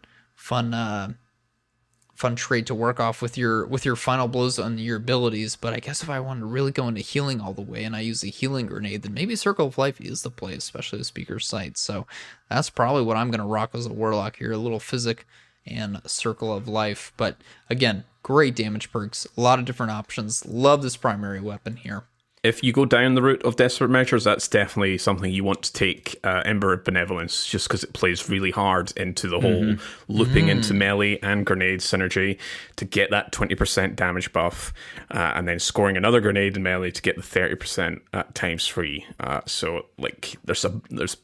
trait to work off with your final blows on your abilities. But I guess if I wanted to really go into healing all the way and I use a healing grenade, then maybe Circle of Life is the play, especially with Speaker's Sight. So that's probably what I'm going to rock as a Warlock here, a little Physic and Circle of Life. But again, great damage perks, a lot of different options. Love this primary weapon here. If you go down the route of Desperate Measures, that's definitely something you want to take Ember of Benevolence, just because it plays really hard into the whole looping into melee and grenade synergy to get that 20% damage buff, and then scoring another grenade in melee to get the 30% at ×3. So like there's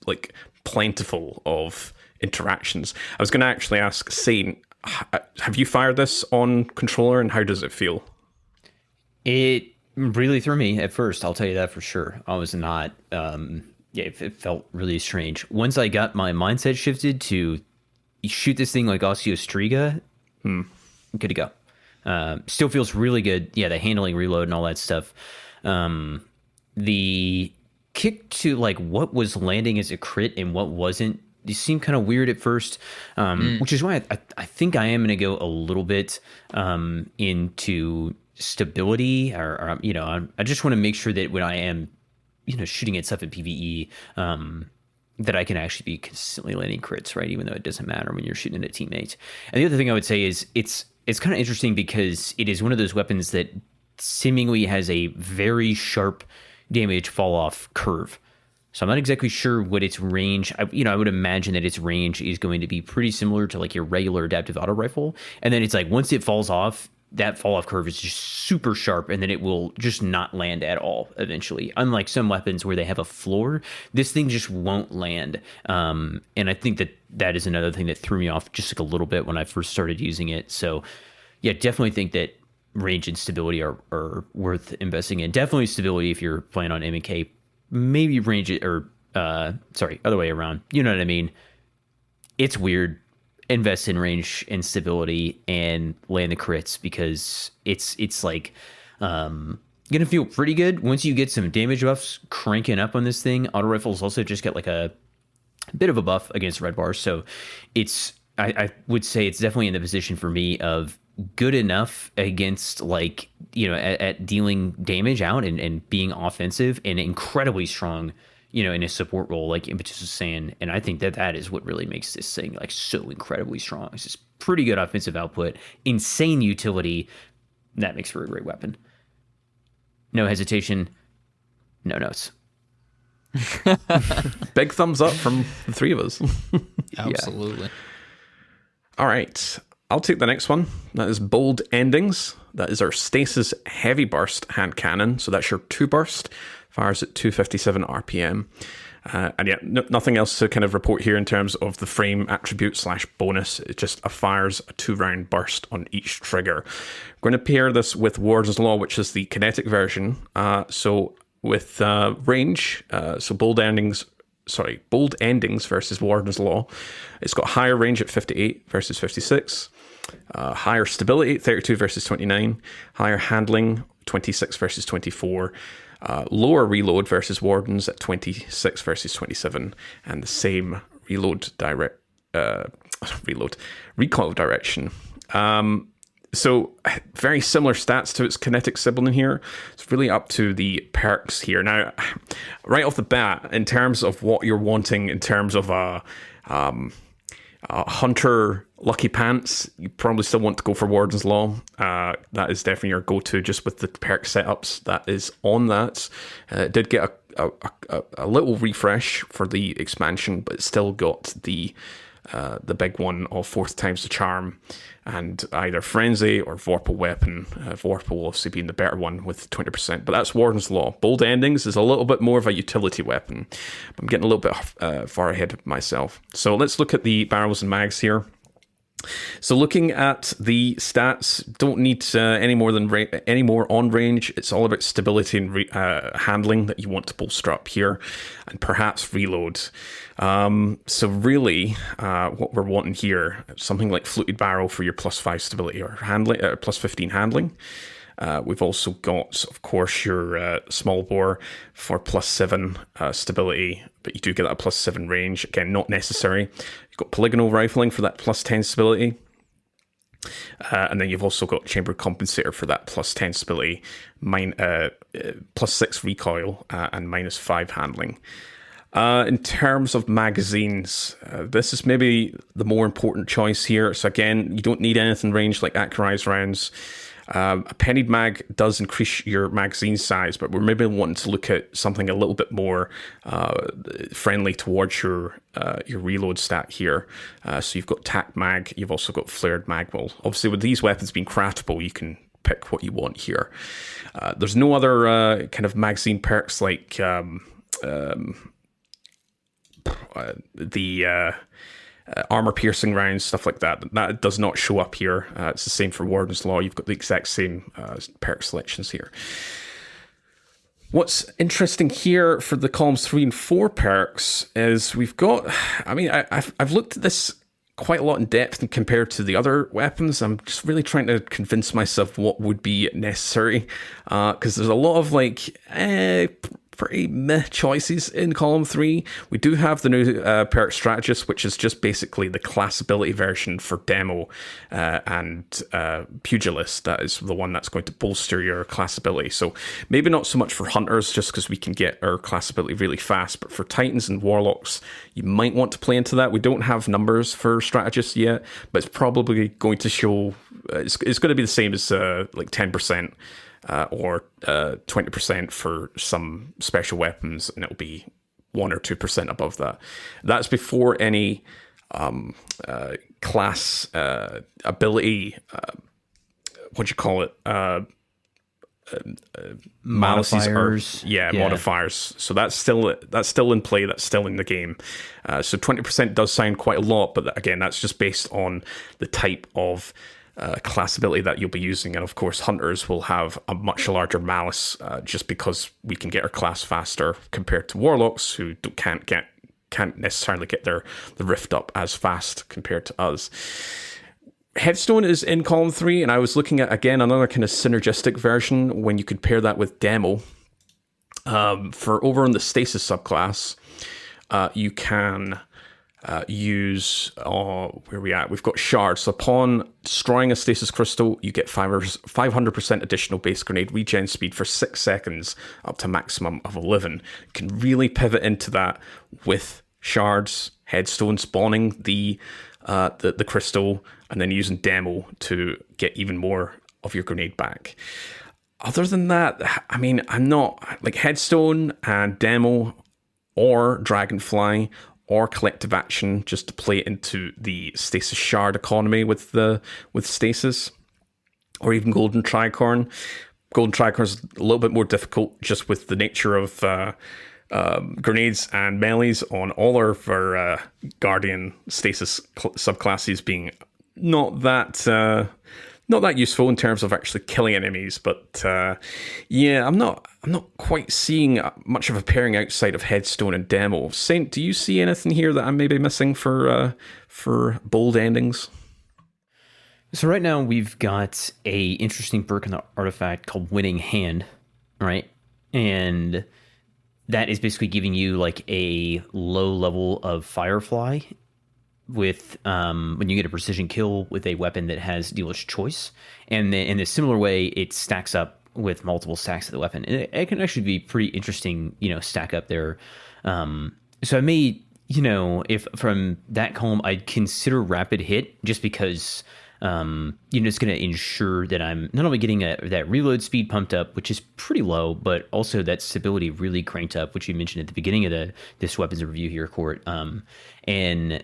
like plentiful of interactions. I was going to actually ask Saint, have you fired this on controller, and how does it feel? It really threw me at first, I'll tell you that for sure. I was not, it felt really strange. Once I got my mindset shifted to shoot this thing like Osseo Striga, good to go. Still feels really good. Yeah, the handling, reload, and all that stuff. The kick to like what was landing as a crit and what wasn't, it seemed kind of weird at first, which is why I think I am going to go a little bit into stability, or I just want to make sure that when I am shooting at stuff in PvE, that I can actually be consistently landing crits, right? Even though it doesn't matter when you're shooting at a teammate. And the other thing I would say is it's kind of interesting because it is one of those weapons that seemingly has a very sharp damage fall off curve. So I'm not exactly sure what its range. I would imagine that its range is going to be pretty similar to like your regular adaptive auto rifle. And then it's like once it falls off, that fall off curve is just super sharp, and then it will just not land at all eventually. Unlike some weapons where they have a floor, this thing just won't land. And I think that is another thing that threw me off just like a little bit when I first started using it. So yeah, definitely think that range and stability are worth investing in. Definitely stability if you're playing on M&K. Maybe range it, or other way around. You know what I mean? It's weird. Invest in range and stability and land the crits, because it's like gonna feel pretty good once you get some damage buffs cranking up on this thing. Auto rifles also just get like a bit of a buff against red bars, so I would say it's definitely in the position for me of good enough against like at dealing damage out and being offensive, and incredibly strong in a support role, like Impetus was saying. And I think that is what really makes this thing like so incredibly strong. It's just pretty good offensive output, insane utility. That makes for a great weapon. No hesitation, no notes. Big thumbs up from the three of us. Absolutely. Yeah. All right. I'll take the next one. That is Bold Endings. That is our Stasis Heavy Burst hand cannon. So that's your 2 burst. Fires at 257 RPM. And yeah, nothing else to kind of report here in terms of the frame attribute / bonus. It just fires a 2-round burst on each trigger. We're going to pair this with Warden's Law, which is the kinetic version. So with range, Bold Endings versus Warden's Law. It's got higher range at 58 versus 56. Higher stability, 32 versus 29. Higher handling, 26 versus 24. Lower reload versus Wardens at 26 versus 27, and the same recoil direction. So very similar stats to its kinetic sibling here. It's really up to the perks here. Now, right off the bat, in terms of what you're wanting in terms of a Hunter Lucky Pants, you probably still want to go for Warden's Law. That is definitely your go-to, just with the perk setups that is on that. It did get a little refresh for the expansion, but it still got the big one of 4th times the charm, and either Frenzy or Vorpal Weapon. Vorpal obviously being the better one with 20%, but that's Warden's Law. Bold Endings is a little bit more of a utility weapon. I'm getting a little bit far ahead of myself. So let's look at the barrels and mags here. So looking at the stats, don't need any more on range. It's all about stability and handling that you want to bolster up here, and perhaps reload. So really, what we're wanting here, something like fluted barrel for your +5 stability or handling, +15 handling. We've also got, of course, your small bore for +7 stability, but you do get that +7 range. Again, not necessary. You've got polygonal rifling for that +10 stability. And then you've also got chamber compensator for that +10 stability, +6 recoil, and -5 handling. In terms of magazines, this is maybe the more important choice here. So again, you don't need anything ranged like accurized rounds. A pennied mag does increase your magazine size, but we're maybe wanting to look at something a little bit more friendly towards your reload stat here. So you've got tack mag, you've also got flared mag. Well, obviously with these weapons being craftable, you can pick what you want here. There's no other kind of magazine perks like the armor piercing rounds, stuff like that. That does not show up here. It's the same for Warden's Law. You've got the exact same perk selections here. What's interesting here for the columns 3 and 4 perks is we've got, I mean, I've looked at this quite a lot in depth and compared to the other weapons. I'm just really trying to convince myself what would be necessary, because there's a lot of like pretty meh choices in column 3. We do have the new perk strategist, which is just basically the class ability version for demo and pugilist. That is the one that's going to bolster your class ability. So maybe not so much for hunters, just because we can get our class ability really fast, but for titans and warlocks, you might want to play into that. We don't have numbers for strategists yet, but it's probably going to show, it's going to be the same as like 10%. Or 20% for some special weapons, and it'll be 1 or 2% above that. That's before any class ability, what do you call it? Modifiers. Modifiers. So that's still in play. That's still in the game. So 20% does sound quite a lot, but again, that's just based on the type of class ability that you'll be using. And of course, hunters will have a much larger malus just because we can get our class faster compared to warlocks who can't necessarily get the rift up as fast compared to us. Headstone is in column 3, and I was looking at, again, another kind of synergistic version when you could pair that with demo. For over in the stasis subclass, you can use, where are we at? We've got shards. So upon destroying a stasis crystal, you get 500% additional base grenade regen speed for 6 seconds, up to maximum of 11. You can really pivot into that with shards, headstone, spawning the crystal, and then using demo to get even more of your grenade back. Other than that, I mean, I'm not like headstone and demo or dragonfly or collective action just to play into the stasis shard economy with stasis, or even golden tricorn. Golden tricorn is a little bit more difficult just with the nature of grenades and melees on all of our guardian stasis subclasses being not that useful in terms of actually killing enemies. But I'm not quite seeing much of a pairing outside of headstone and demo. Saint, do you see anything here that I'm maybe missing for bold endings? So right now we've got a interesting perk in the artifact called Winning Hand, right? And that is basically giving you like a low level of Firefly with when you get a precision kill with a weapon that has dealer's choice. And then in a similar way, it stacks up with multiple stacks of the weapon. And it can actually be pretty interesting, stack up there. So I may, if from that column, I'd consider rapid hit just because, it's going to ensure that I'm not only getting that reload speed pumped up, which is pretty low, but also that stability really cranked up, which you mentioned at the beginning of this weapons review here, Court. And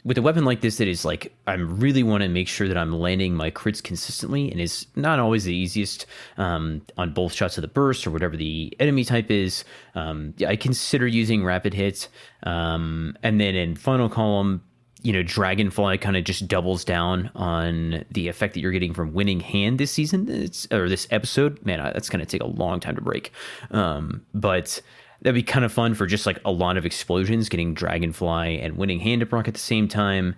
with a weapon like this, that is like, I really want to make sure that I'm landing my crits consistently, and it's not always the easiest on both shots of the burst or whatever the enemy type is. I consider using rapid hits. And then in final column, Dragonfly kind of just doubles down on the effect that you're getting from winning hand this season, or this episode. Man, that's going to take a long time to break. But that'd be kind of fun for just like a lot of explosions, getting Dragonfly and winning hand to proc at the same time.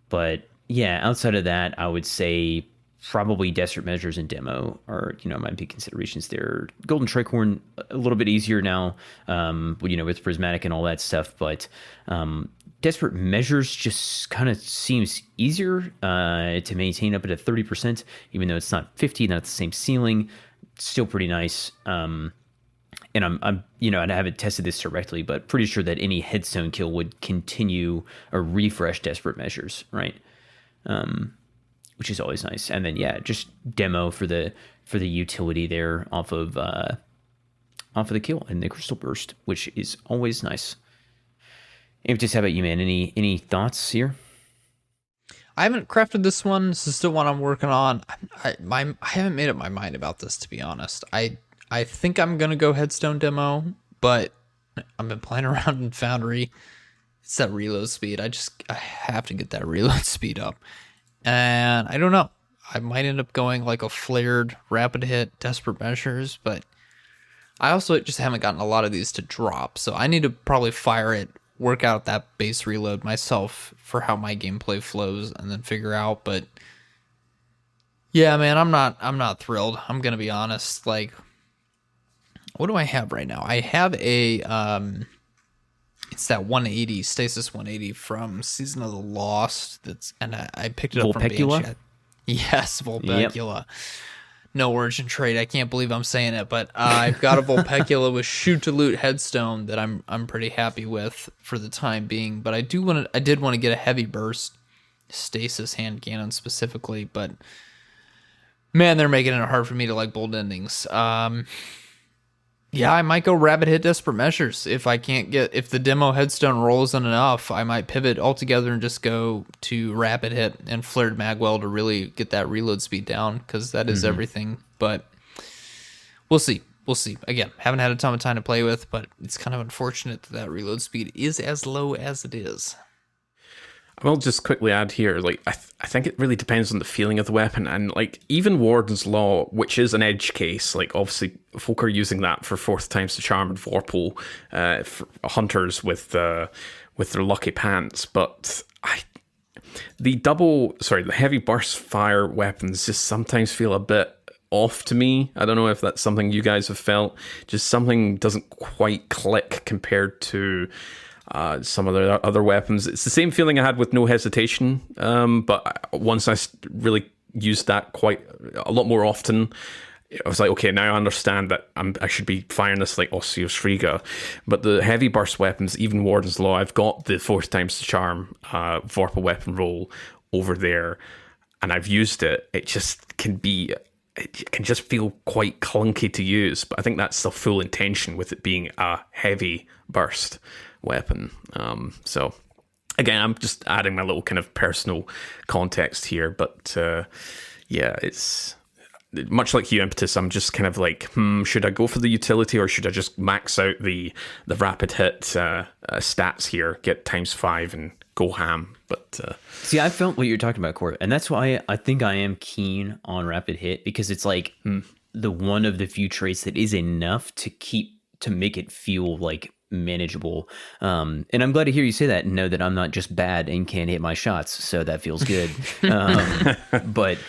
But yeah, outside of that, I would say probably Desperate Measures and Demo are, my big considerations there. Golden Tricorn, a little bit easier now, with Prismatic and all that stuff. But Desperate Measures just kind of seems easier to maintain up at a 30%, even though it's not 50, not the same ceiling. It's still pretty nice. And I'm I haven't tested this directly, but pretty sure that any headstone kill would continue or refresh Desperate Measures, right? Which is always nice. And then just Demo for the utility there off of the kill and the Crystal Burst, which is always nice. Just how about you, man? Any thoughts here? I haven't crafted this one. This is still one I'm working on. I haven't made up my mind about this, to be honest. I think I'm gonna go Headstone Demo, but I've been playing around in Foundry. It's that reload speed. I have to get that reload speed up. And I don't know. I might end up going like a flared rapid hit, Desperate Measures, but I also just haven't gotten a lot of these to drop. So I need to probably fire it, work out that base reload myself for how my gameplay flows, and then figure out. But yeah, man, I'm not thrilled. I'm gonna be honest. Like, what do I have right now? I have a it's that 180 Stasis 180 from Season of the Lost. I picked it up from Banshee. Yes, Vulpecula. Yep. No urgent trade. I can't believe I'm saying it, but I've got a Vulpecula with shoot to loot headstone that I'm pretty happy with for the time being. But I did want to get a heavy burst Stasis hand cannon specifically, but man, they're making it hard for me to like bold endings. Yeah, I might go Rapid Hit Desperate Measures. If the demo headstone rolls in enough, I might pivot altogether and just go to Rapid Hit and Flared Magwell to really get that reload speed down, because that is everything. But we'll see. Again, haven't had a ton of time to play with, but it's kind of unfortunate that reload speed is as low as it is. I will just quickly add here, like, I think it really depends on the feeling of the weapon, and like even Warden's Law, which is an edge case, like obviously folk are using that for fourth times the charm and Vorpal, for hunters with their lucky pants, but the heavy burst fire weapons just sometimes feel a bit off to me. I don't know if that's something you guys have felt. Just something doesn't quite click compared to some of the other weapons. It's the same feeling I had with No Hesitation, but once I really used that quite a lot more often, I was like, okay, now I understand that I should be firing this like Osseous Frigga. But the heavy burst weapons, even Warden's Law, I've got the fourth times the charm Vorpal weapon roll over there, and I've used it. It can just feel quite clunky to use, but I think that's the full intention with it being a heavy burst weapon. So again, I'm just adding my little kind of personal context here, but yeah, it's much like you, Impetus. I'm just kind of like, should I go for the utility, or should I just max out the rapid hit stats here, get ×5 and go ham? But see, I felt what you're talking about, Court, and that's why I think I am keen on rapid hit, because it's like the one of the few traits that is enough to make it feel like manageable. And I'm glad to hear you say that and know that I'm not just bad and can't hit my shots, so that feels good. But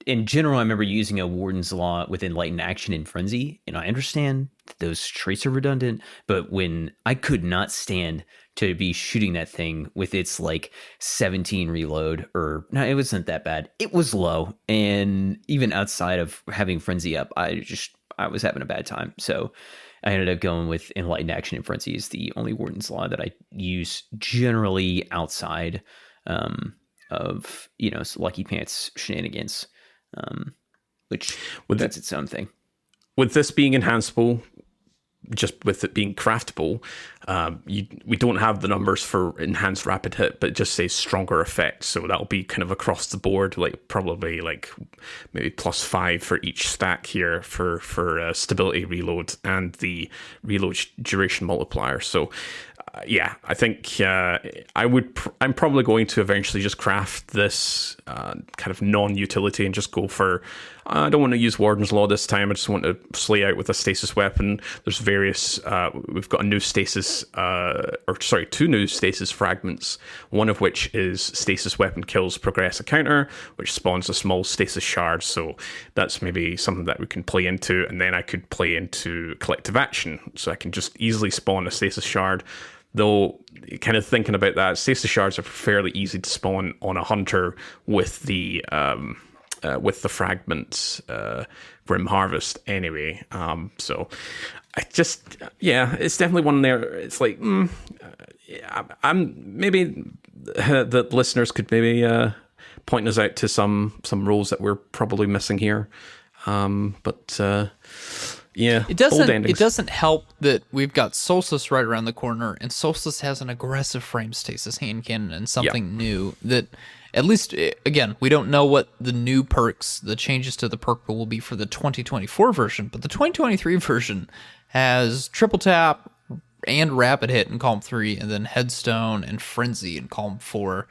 in general, I remember using a Warden's Law with Enlightened Action and Frenzy, and I understand that those traits are redundant, but when I could not stand to be shooting that thing with its like 17 reload, or no, it wasn't that bad. It was low, and even outside of having Frenzy up, I was having a bad time. So I ended up going with Enlightened Action and Frenzy is the only Warden's Law that I use generally outside of Lucky Pants shenanigans. Which that's its own thing. With this being enhanceable, just with it being craftable, We don't have the numbers for enhanced rapid hit, but it just says stronger effect. So that'll be kind of across the board, like probably like maybe +5 for each stack here for stability reload and the reload duration multiplier. So yeah, I think I'm probably going to eventually just craft this kind of non-utility and just go for. I don't want to use Warden's Law this time. I just want to slay out with a stasis weapon. There's various. We've got a new stasis, two new stasis fragments. One of which is stasis weapon kills progress a counter, which spawns a small stasis shard. So that's maybe something that we can play into, and then I could play into collective action. So I can just easily spawn a stasis shard. Though, kind of thinking about that, stasis shards are fairly easy to spawn on a hunter with the fragments Grim Harvest anyway. So I just, it's definitely one there. It's like, I'm maybe the listeners could maybe point us out to some roles that we're probably missing here. Yeah, it doesn't help that we've got Solstice right around the corner, and Solstice has an aggressive frame stasis hand cannon and something new that, at least, again, we don't know what the new perks, the changes to the perk will be for the 2024 version, but the 2023 version has triple tap and rapid hit in column 3, and then headstone and frenzy in column 4.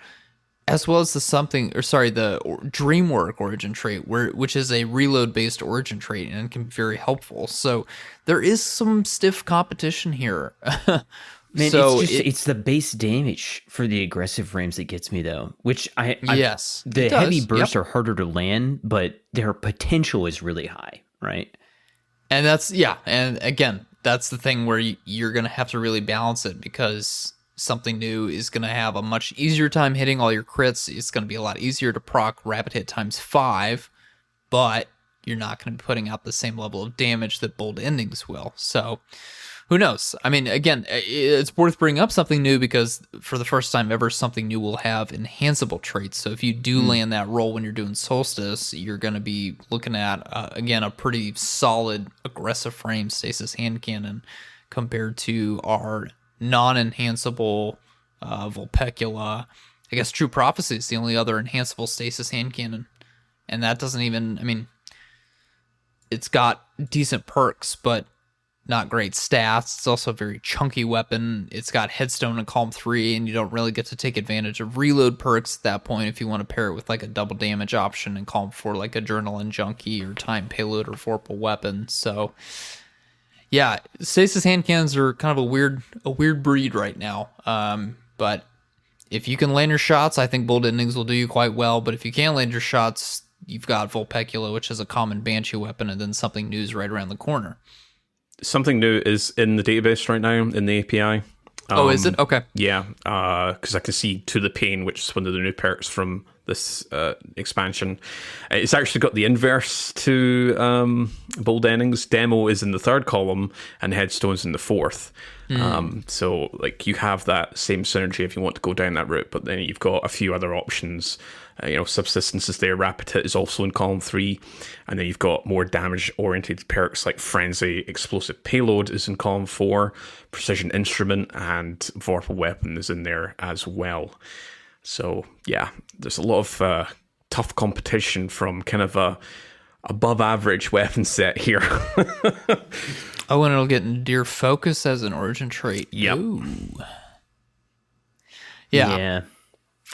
As well as the Dreamwork origin trait, which is a reload-based origin trait and can be very helpful. So there is some stiff competition here. Man, so it's the base damage for the aggressive frames that gets me, though. Which the heavy bursts are harder to land, but their potential is really high, right? And and again, that's the thing where you're going to have to really balance it, because something new is going to have a much easier time hitting all your crits. It's going to be a lot easier to proc rapid hit ×5, but you're not going to be putting out the same level of damage that bold endings will. So who knows? I mean, again, it's worth bringing up something new, because for the first time ever, something new will have enhanceable traits. So if you do land that roll when you're doing Solstice, you're going to be looking at, again, a pretty solid aggressive frame stasis hand cannon compared to our non-enhanceable Vulpecula. I guess True Prophecy is the only other enhanceable stasis hand cannon, and that doesn't even, I mean, it's got decent perks, but not great stats. It's also a very chunky weapon. It's got headstone in column 3, and you don't really get to take advantage of reload perks at that point if you want to pair it with like a double damage option in column 4, like Adrenaline Junkie or Time Payload or Vorpal Weapon. So yeah, stasis hand cannons are kind of a weird breed right now. But if you can land your shots, I think bold endings will do you quite well. But if you can't land your shots, you've got Vulpecula, which is a common Banshee weapon, and then something new is right around the corner. Something new is in the database right now in the API. Is it? Okay. Yeah, because I can see To the Pain, which is one of the new perks from this expansion. It's actually got the inverse to bold endings. Demo is in the 3rd column and headstone's in the 4th. So like you have that same synergy if you want to go down that route, but then you've got a few other options. Subsistence is there. Rapid hit is also in column 3, and then you've got more damage-oriented perks like Frenzy. Explosive Payload is in column 4. Precision Instrument and Vorpal Weapon is in there as well. So yeah, there's a lot of tough competition from kind of a above-average weapon set here. And it'll get Endear Focus as an origin trait. Yep. Ooh. Yeah.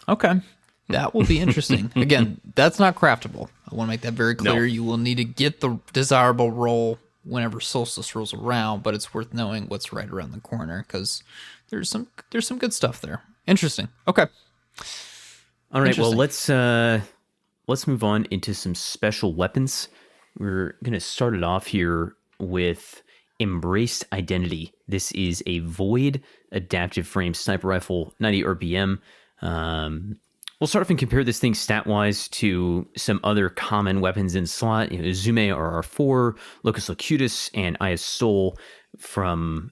Okay. That will be interesting. Again, that's not craftable. I want to make that very clear. No. You will need to get the desirable roll whenever Solstice rolls around, but it's worth knowing what's right around the corner, because there's some good stuff there. Interesting. Okay. All right. Well, let's move on into some special weapons. We're going to start it off here with Embraced Identity. This is a Void adaptive frame sniper rifle, 90 RPM. We'll start off and compare this thing stat-wise to some other common weapons in slot. Zume RR4, Locus Locutus, and Eye of Soul from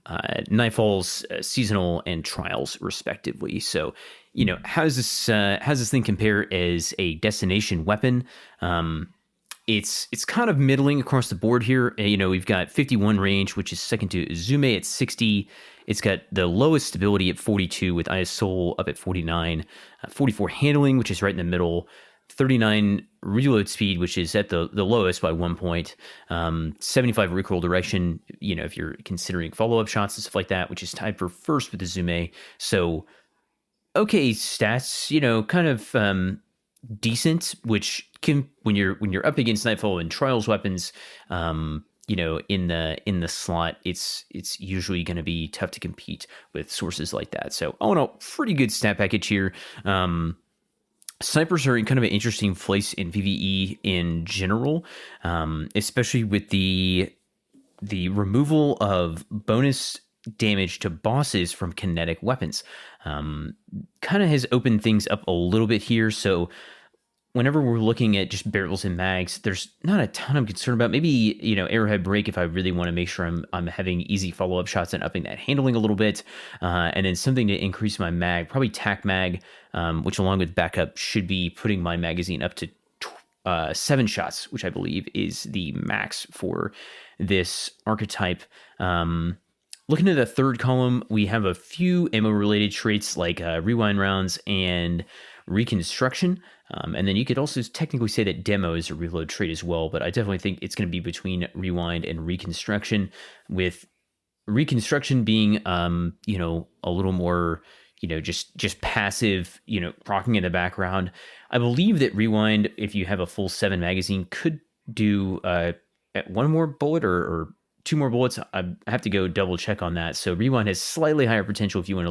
Nightfall's Seasonal and Trials, respectively. So, how does this thing compare as a destination weapon? it's kind of middling across the board here. We've got 51 range, which is second to Uzume at 60. It's got the lowest stability at 42 with Ayasol up at 49. 44 handling, which is right in the middle. 39 reload speed, which is at the lowest by 1 point. 75 recoil direction, if you're considering follow-up shots and stuff like that, which is tied for first with Uzume. So, okay, stats, kind of decent, which can, when you're up against Nightfall and Trials weapons, in the slot, it's usually going to be tough to compete with sources like that. So, all in all, pretty good stat package here. Snipers are in kind of an interesting place in PvE in general, especially with the removal of bonus damage to bosses from kinetic weapons. Kind of has opened things up a little bit here. So whenever we're looking at just barrels and mags, there's not a ton I'm concerned about. Maybe, arrowhead break if I really want to make sure I'm having easy follow-up shots and upping that handling a little bit. And then something to increase my mag, probably tac mag, which along with backup should be putting my magazine up to 7 shots, which I believe is the max for this archetype. Looking at the third column, we have a few ammo-related traits like rewind rounds and reconstruction. And then you could also technically say that demo is a reload trait as well, but I definitely think it's going to be between rewind and reconstruction, with reconstruction being, a little more, just passive, rocking in the background. I believe that rewind, if you have a full 7 magazine, could do at 1 more bullet or 2 more bullets. I have to go double check on that. So rewind has slightly higher potential if you're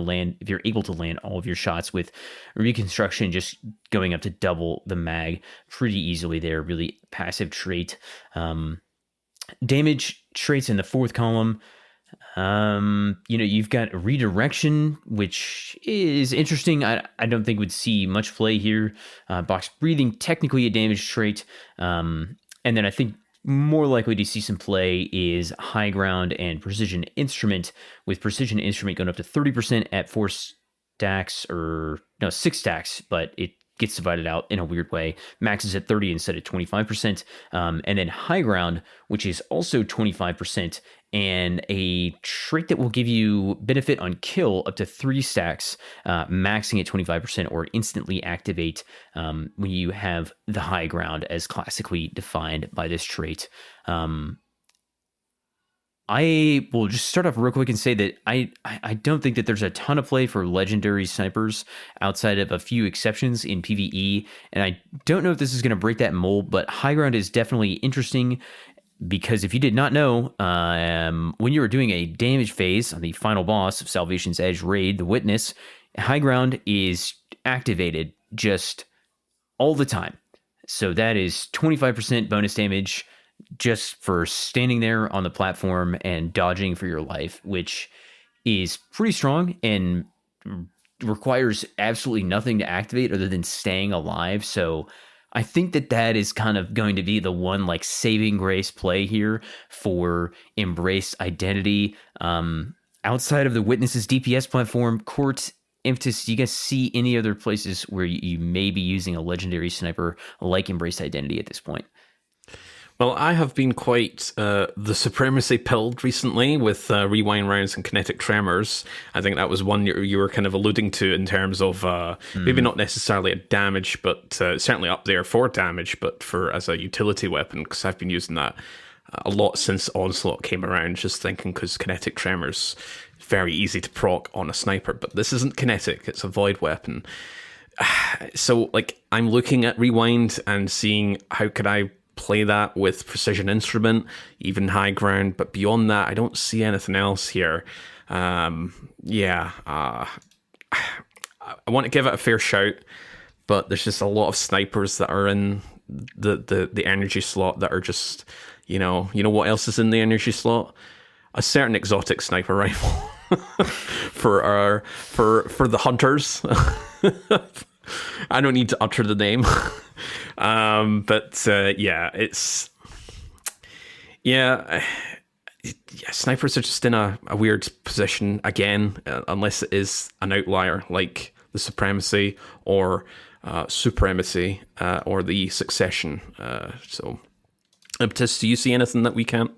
able to land all of your shots, with reconstruction just going up to double the mag pretty easily there. Really passive trait. Damage traits in the fourth column. You've got redirection, which is interesting. I don't think would see much play here. Box breathing, technically a damage trait. And then I think more likely to see some play is high ground and precision instrument, with precision instrument going up to 30% at 4 stacks, 6 stacks, but it gets divided out in a weird way. Max is at 30 instead of 25%. And then high ground, which is also 25%, and a trait that will give you benefit on kill up to 3 stacks, maxing at 25%, or instantly activate when you have the high ground as classically defined by this trait. I will just start off real quick and say that I don't think that there's a ton of play for legendary snipers outside of a few exceptions in PvE, and I don't know if this is going to break that mold, but high ground is definitely interesting. Because if you did not know, when you were doing a damage phase on the final boss of Salvation's Edge Raid, the Witness, high ground is activated just all the time. So that is 25% bonus damage just for standing there on the platform and dodging for your life, which is pretty strong and requires absolutely nothing to activate other than staying alive. So I think that is kind of going to be the one saving grace play here for Embraced Identity. Outside of the Witness's DPS platform, Court, Impetus, do you guys see any other places where you may be using a legendary sniper like Embraced Identity at this point? Well, I have been quite the supremacy pilled recently with rewind rounds and kinetic tremors. I think that was one you were kind of alluding to in terms of maybe not necessarily a damage, but certainly up there for damage, but for as a utility weapon, because I've been using that a lot since Onslaught came around, just thinking because kinetic tremors very easy to proc on a sniper, but this isn't kinetic, it's a void weapon. So I'm looking at rewind and seeing how could I play that with precision instrument, even high ground, but beyond that I don't see anything else here. I want to give it a fair shout, but there's just a lot of snipers that are in the energy slot that are just you know what else is in the energy slot? A certain exotic sniper rifle for the hunters. I don't need to utter the name. Snipers are just in a weird position again, unless it is an outlier like the Supremacy or Supremacy or the Succession. So Impetus, do you see anything that we can't?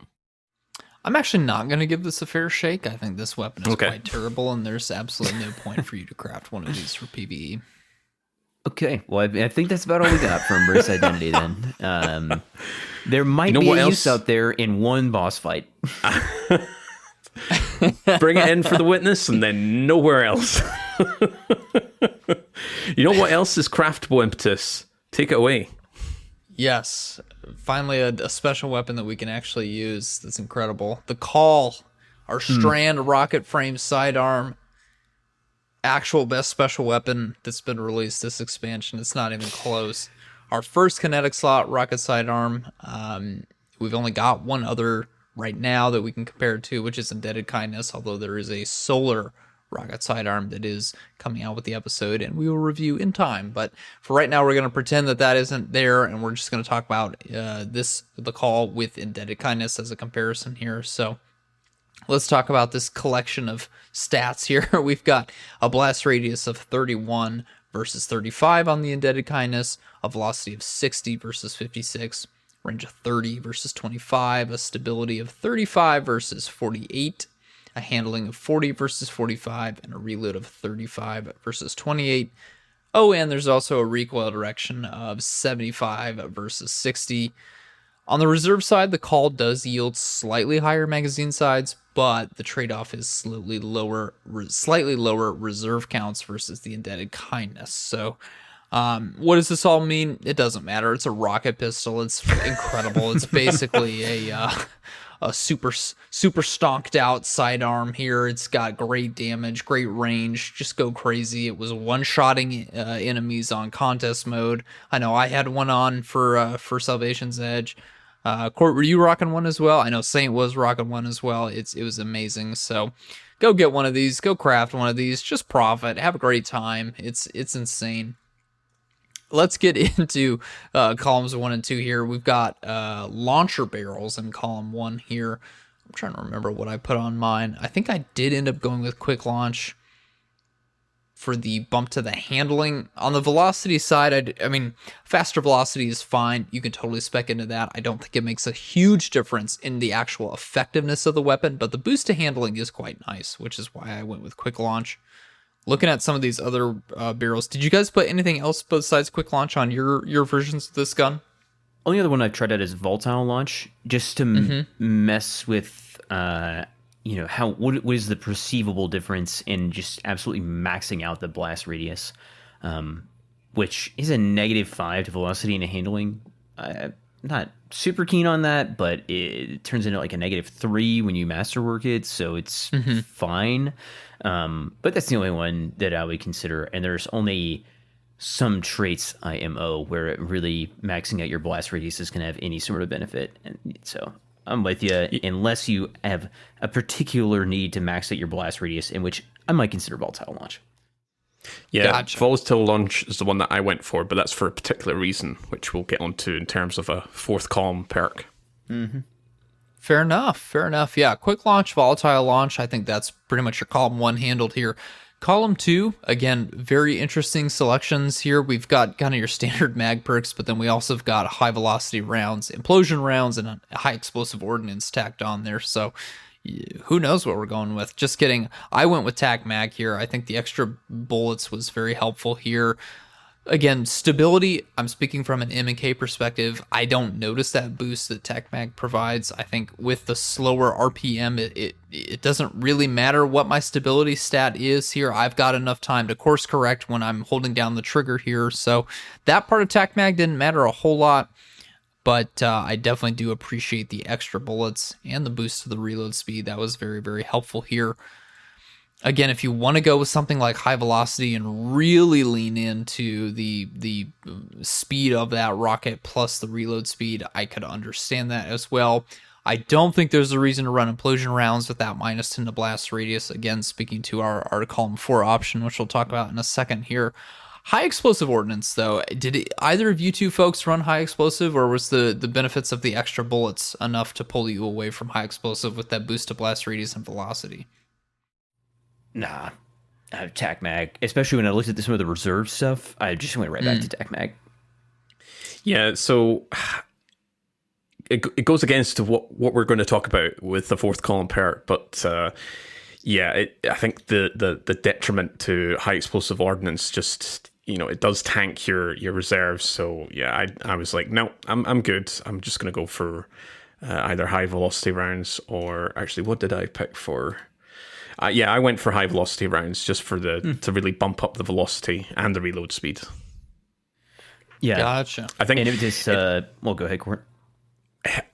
I'm actually not going to give this a fair shake. I think this weapon is Okay. quite terrible, and there's absolutely no point for you to craft one of these for PvE. Okay, well, I think that's about all we got for Embrace Identity then. There might know be what a else? use out there in one boss fight. Bring it in for the witness and then nowhere else. You know what else is craftable, Impetus? Take it away. Yes, finally a special weapon that we can actually use. That's incredible. The Call, our Strand rocket frame sidearm. Actual best special weapon that's been released this expansion. It's not even close. Our first kinetic slot rocket sidearm. We've only got one other right now that we can compare it to, which is Indebted Kindness, although there is a solar rocket sidearm that is coming out with the episode, and we will review in time. But for right now, we're going to pretend that isn't there, and we're just going to talk about the Call with Indebted Kindness as a comparison here. So let's talk about this collection of stats here. We've got a blast radius of 31 versus 35 on the Indebted Kindness, a velocity of 60 versus 56, range of 30 versus 25, a stability of 35 versus 48, a handling of 40 versus 45, and a reload of 35 versus 28. Oh, and there's also a recoil direction of 75 versus 60. On the reserve side, the Call does yield slightly higher magazine size, but the trade-off is slightly lower reserve counts versus the Indebted Kindness. So what does this all mean? It doesn't matter. It's a rocket pistol. It's incredible. It's basically a super stonked out sidearm here. It's got great damage, great range. Just go crazy. It was one-shotting enemies on contest mode. I know I had one on for Salvation's Edge. Court, were you rocking one as well? I know Saint was rocking one as well. It was amazing. So go get one of these. Go craft one of these. Just profit. Have a great time. It's insane. Let's get into columns 1 and 2 here. We've got launcher barrels in column 1 here. I'm trying to remember what I put on mine. I think I did end up going with quick launch for the bump to the handling. On the velocity side, I mean, faster velocity is fine. You can totally spec into that. I don't think it makes a huge difference in the actual effectiveness of the weapon, but the boost to handling is quite nice, which is why I went with quick launch. Looking at some of these other barrels, did you guys put anything else besides quick launch on your versions of this gun? Only other one I've tried out is volatile launch, just to mess with, what is the perceivable difference in just absolutely maxing out the blast radius, which is a -5 to velocity and handling. Not super keen on that, but it turns into like a -3 when you masterwork it, so it's fine. But that's the only one that I would consider, and there's only some traits IMO where it really maxing out your blast radius is going to have any sort of benefit, and so I'm with you. Unless you have a particular need to max out your blast radius, in which I might consider volatile launch. Yeah, Gotcha. volatile launch is the one that I went for, but that's for a particular reason, which we'll get onto in terms of a fourth column perk. Fair enough. Yeah, quick launch, volatile launch. I think that's pretty much your column 1 handled here. Column 2, again, very interesting selections here. We've got kind of your standard mag perks, but then we also have got high velocity rounds, implosion rounds, and a high explosive ordnance tacked on there. So who knows what we're going with. Just kidding. I went with tac mag here. I think the extra bullets was very helpful here. Again, stability, I'm speaking from an M&K perspective. I don't notice that boost that TacMag provides. I think with the slower RPM, it doesn't really matter what my stability stat is here. I've got enough time to course correct when I'm holding down the trigger here. So that part of TacMag didn't matter a whole lot, but I definitely do appreciate the extra bullets and the boost to the reload speed. That was very, very helpful here. Again, if you want to go with something like high velocity and really lean into the speed of that rocket plus the reload speed, I could understand that as well. I don't think there's a reason to run implosion rounds with that -10 to blast radius. Again, speaking to our column 4 option, which we'll talk about in a second here. High explosive ordnance, though. Did either of you two folks run high explosive, or was the benefits of the extra bullets enough to pull you away from high explosive with that boost to blast radius and velocity? Nah, TacMag, especially when I looked at some of the reserve stuff, I just went right back to TacMag. Yeah, so it goes against what we're going to talk about with the fourth column perk, but I think the detriment to high explosive ordnance just, it does tank your reserves. So yeah, I was like, no, I'm good. I'm just going to go for either high velocity rounds, or actually, what did I pick for? I went for high velocity rounds just for to really bump up the velocity and the reload speed. Yeah, gotcha. I think, and it just go ahead, Court.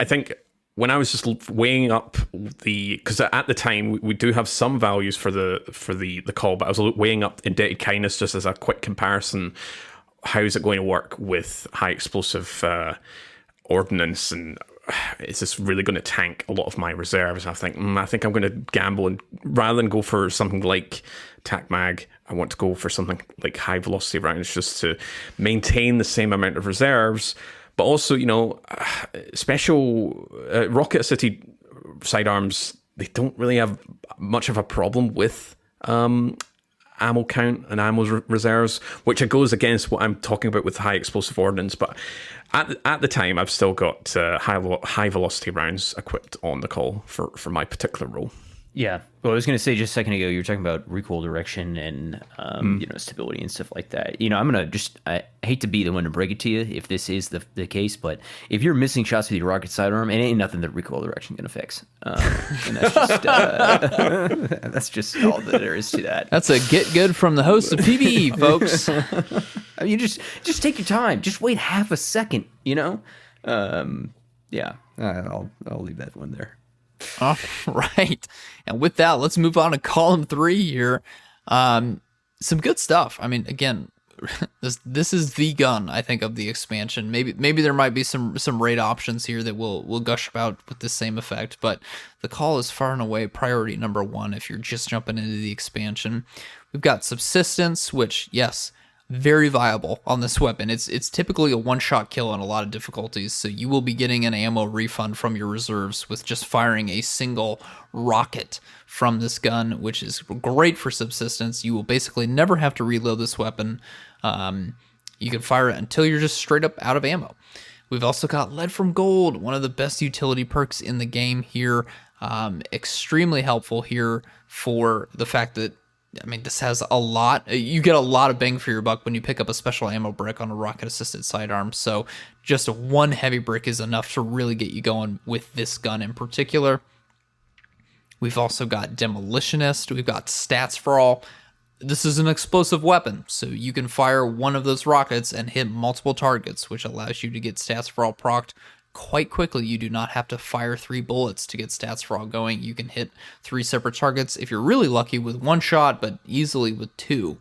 I think when I was just weighing up because at the time we do have some values for the call, but I was weighing up indebted kindness just as a quick comparison. How is it going to work with high explosive ordnance, and is this really going to tank a lot of my reserves? I think I'm going to gamble, and rather than go for something like Tac Mag, I want to go for something like high velocity rounds just to maintain the same amount of reserves. But also, special Rocket City sidearms, they don't really have much of a problem with ammo count and ammo reserves, which it goes against what I'm talking about with high explosive ordnance. But at the time, I've still got high velocity rounds equipped on the call for my particular role. Yeah. Well, I was going to say just a second ago, you were talking about recoil direction and, stability and stuff like that. I'm going to I hate to be the one to break it to you if this is the case, but if you're missing shots with your rocket sidearm, it ain't nothing that recoil direction can fix. And that's just, that's just all that there is to that. That's a get good from the host of PvE, folks. I mean, just take your time. Just wait half a second, Yeah. I'll leave that one there. All right. And with that, let's move on to column 3 here. Some good stuff. I mean, again, this is the gun, I think, of the expansion. Maybe there might be some raid options here that we'll gush about with the same effect, but the call is far and away priority number 1 if you're just jumping into the expansion. We've got subsistence, which, yes, very viable on this weapon. It's typically a one-shot kill on a lot of difficulties, so you will be getting an ammo refund from your reserves with just firing a single rocket from this gun, which is great for subsistence. You will basically never have to reload this weapon. You can fire it until you're just straight up out of ammo. We've also got Lead from Gold, one of the best utility perks in the game here. Extremely helpful here for the fact that, I mean, this has a lot. You get a lot of bang for your buck when you pick up a special ammo brick on a rocket-assisted sidearm. So just one heavy brick is enough to really get you going with this gun in particular. We've also got Demolitionist. We've got Stats for All. This is an explosive weapon, so you can fire one of those rockets and hit multiple targets, which allows you to get Stats for All procced quite quickly. You do not have to fire 3 bullets to get Stats for All going. You can hit 3 separate targets if you're really lucky with 1 shot, but easily with 2.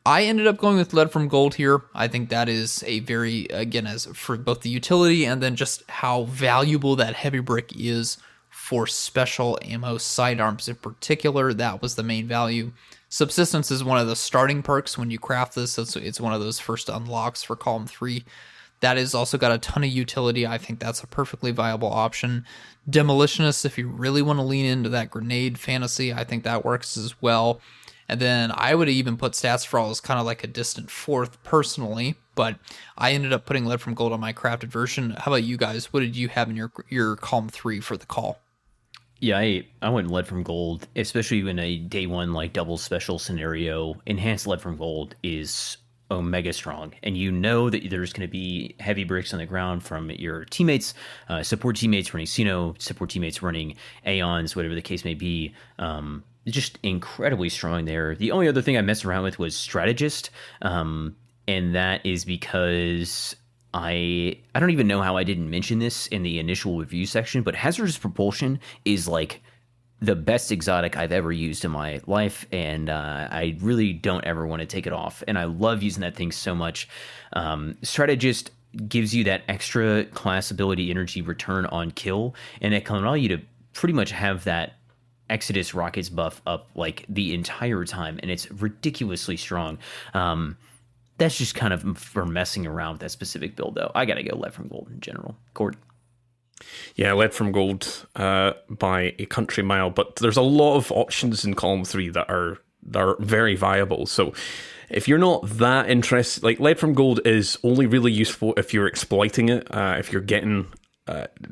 I ended up going with Lead from Gold here. I think that is a very, again, as for both the utility and then just how valuable that heavy brick is for special ammo sidearms in particular. That was the main value. Subsistence is one of the starting perks when you craft this. It's one of those first unlocks for column 3. That has also got a ton of utility. I think that's a perfectly viable option. Demolitionist, if you really want to lean into that grenade fantasy, I think that works as well. And then I would even put Stats for All as kind of like a distant 4th personally, but I ended up putting Lead from Gold on my crafted version. How about you guys? What did you have in your column 3 for the call? Yeah, I went Lead from Gold, especially in a day 1 like double special scenario. Enhanced Lead from Gold is omega strong, and you know that there's going to be heavy bricks on the ground from your teammates, support teammates running Sino, support teammates running Aeons, whatever the case may be. Just incredibly strong there. The only other thing I messed around with was Strategist, and that is because I don't even know how I didn't mention this in the initial review section, but Hazardous Propulsion is like the best exotic I've ever used in my life, and I really don't ever want to take it off, and I love using that thing so much. Strategist gives you that extra class ability energy return on kill, and it can allow you to pretty much have that Exodus rockets buff up like the entire time, and it's ridiculously strong. That's just kind of for messing around with that specific build, though. I gotta go Lead from Gold in general. Cord. Yeah, Lead from Gold by a country mile, but there's a lot of options in column 3 that are very viable. So if you're not that interested, like Lead from Gold is only really useful if you're exploiting it, if you're getting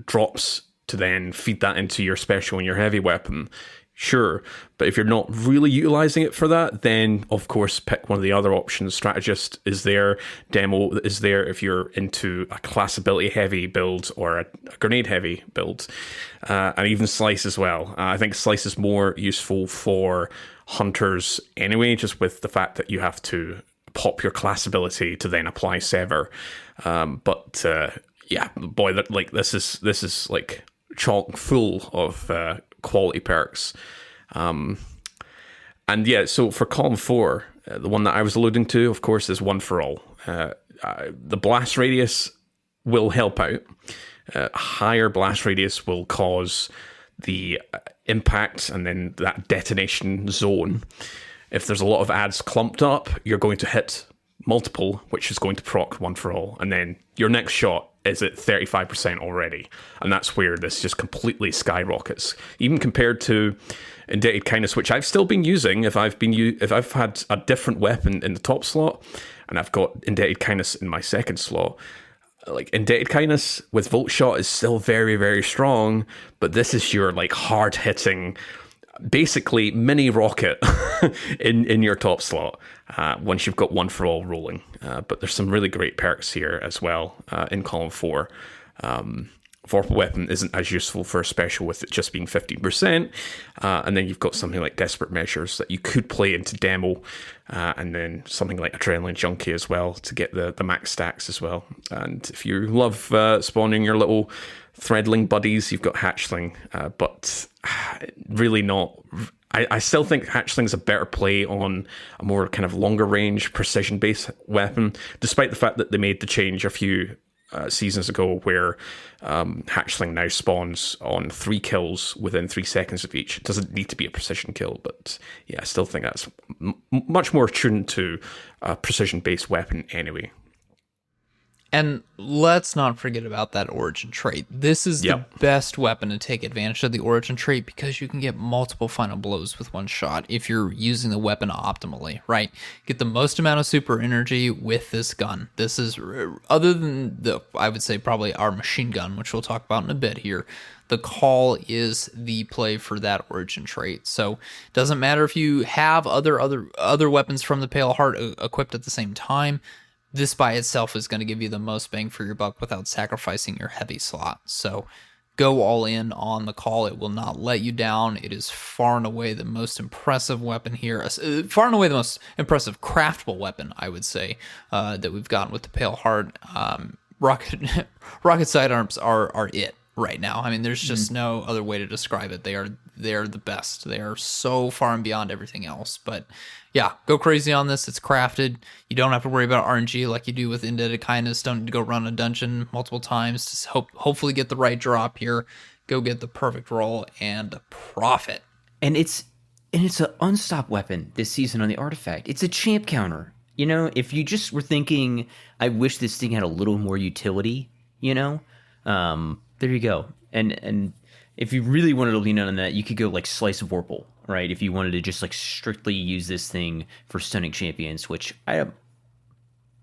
drops to then feed that into your special and your heavy weapon, sure. But if you're not really utilizing it for that, then of course pick one of the other options. Strategist is there, Demo is there if you're into a class ability heavy build or a grenade heavy build, and even Slice as well. I think Slice is more useful for hunters anyway, just with the fact that you have to pop your class ability to then apply Sever. But yeah, boy, this is like chock full of quality perks. And yeah, so for column 4, the one that I was alluding to, of course, is One for All. The blast radius will help out. Higher blast radius will cause the impact and then that detonation zone. If there's a lot of ads clumped up, you're going to hit multiple, which is going to proc One for All, and then your next shot is at 35% already, and that's where this just completely skyrockets, even compared to Indebted Kindness, which I've still been using. If I've had a different weapon in the top slot and I've got Indebted Kindness in my second slot, like Indebted Kindness with Volt Shot is still very, very strong, but this is your like hard hitting, basically mini rocket in your top slot once you've got One for All rolling. But there's some really great perks here as well in column 4. Vorpal Weapon isn't as useful for a special with it just being 15%. And then you've got something like Desperate Measures that you could play into Demo, and then something like Adrenaline Junkie as well to get the max stacks as well. And if you love spawning your little Threadling buddies, you've got Hatchling, but really not. I still think Hatchling's a better play on a more kind of longer range precision based weapon, despite the fact that they made the change a few seasons ago where Hatchling now spawns on 3 kills within 3 seconds of each. It doesn't need to be a precision kill, but yeah, I still think that's much more tuned to a precision based weapon anyway. And let's not forget about that origin trait. This is the best weapon to take advantage of the origin trait because you can get multiple final blows with one shot if you're using the weapon optimally, right? Get the most amount of super energy with this gun. This is, other than I would say probably our machine gun, which we'll talk about in a bit here, the Call is the play for that origin trait. So it doesn't matter if you have other weapons from the Pale Heart equipped at the same time. This by itself is going to give you the most bang for your buck without sacrificing your heavy slot. So go all in on the Call. It will not let you down. It is far and away the most impressive weapon here. Far and away the most impressive craftable weapon, I would say, that we've gotten with the Pale Heart. Rocket sidearms are it right now. I mean, there's just no other way to describe it. They are the best. They are so far and beyond everything else. But yeah, go crazy on this. It's crafted. You don't have to worry about RNG like you do with Indebted Kindness. Don't need to go run a dungeon multiple times. Just hopefully get the right drop here. Go get the perfect roll and profit. And it's an unstopped weapon this season on the artifact. It's a champ counter. You know, if you just were thinking, I wish this thing had a little more utility, you know, there you go. And if you really wanted to lean on that, you could go like Slice of Vorpal, right? If you wanted to just like strictly use this thing for stunning champions, which I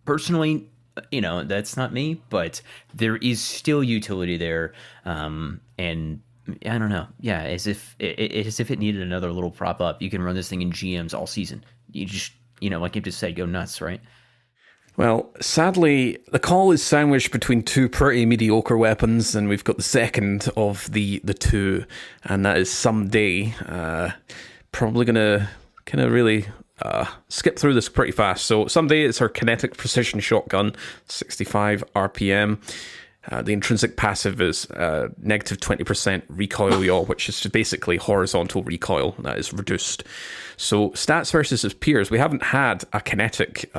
personally, you know, that's not me, but there is still utility there. And I don't know. Yeah, as if it needed another little prop up. You can run this thing in GMs all season. You just, you know, like you just said, go nuts, right? Well, sadly, the Call is sandwiched between 2 pretty mediocre weapons, and we've got the second of the 2, and that is Someday. Probably going to kind of really skip through this pretty fast. So Someday is her kinetic precision shotgun, 65 RPM. The intrinsic passive is negative 20% recoil yaw, which is basically horizontal recoil that is reduced. So stats versus his peers, we haven't had a kinetic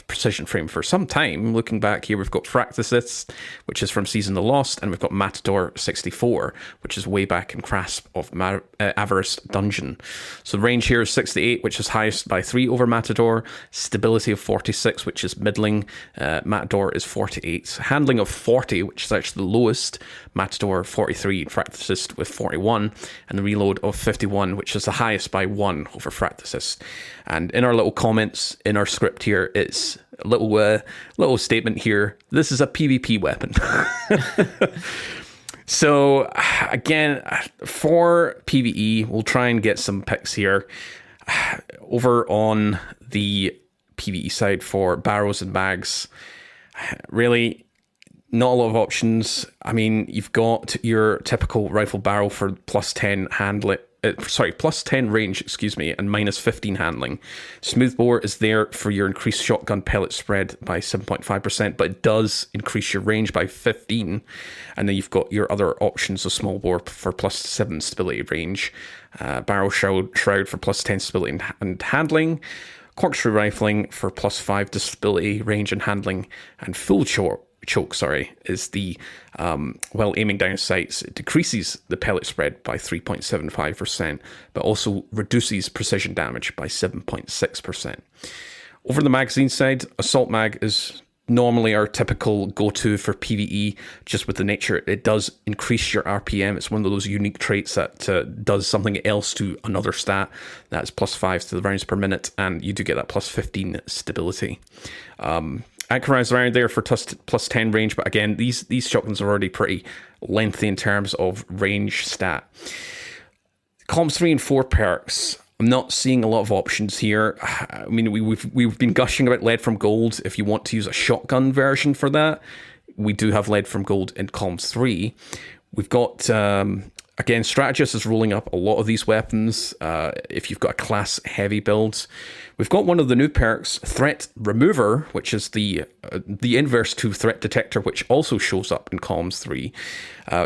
precision frame for some time. Looking back here, we've got Fractus, which is from Season of the Lost, and we've got Matador 64, which is way back in Grasp of Avarice Dungeon. So the range here is 68, which is highest by 3 over Matador. Stability of 46, which is middling. Matador is 48. Handling of 40, which is actually the lowest. Matador 43, Fractus with 41, and the reload of 51, which is the highest by 1 over Fractus. And in our little comments in our script here, it's a little statement here. This is a PvP weapon. So again, for PvE, we'll try and get some picks here. Over on the PvE side for barrels and mags, really not a lot of options. I mean, you've got your typical rifle barrel for plus 10 plus 10 range, and minus 15 handling. Smoothbore is there for your increased shotgun pellet spread by 7.5%, but it does increase your range by 15. And then you've got your other options of small bore for plus 7 stability range, barrel shroud for plus 10 stability and handling, corkscrew rifling for plus 5 to stability, range and handling, and full choke is the while aiming down sights, it decreases the pellet spread by 3.75%, but also reduces precision damage by 7.6%. Over the magazine side, assault mag is normally our typical go-to for PvE, just with the nature it does increase your RPM. It's one of those unique traits that does something else to another stat. That's plus 5 to the rounds per minute, and you do get that plus 15 stability. Anchorized around there for plus 10 range, but again, these shotguns are already pretty lengthy in terms of range stat. Comms 3 and 4 perks, I'm not seeing a lot of options here. I mean, we've been gushing about lead from gold. If you want to use a shotgun version for that, we do have lead from gold in Comms 3. We've got again, Strategist is rolling up a lot of these weapons if you've got a class heavy build. We've got one of the new perks, Threat Remover, which is the inverse to Threat Detector, which also shows up in Comms 3.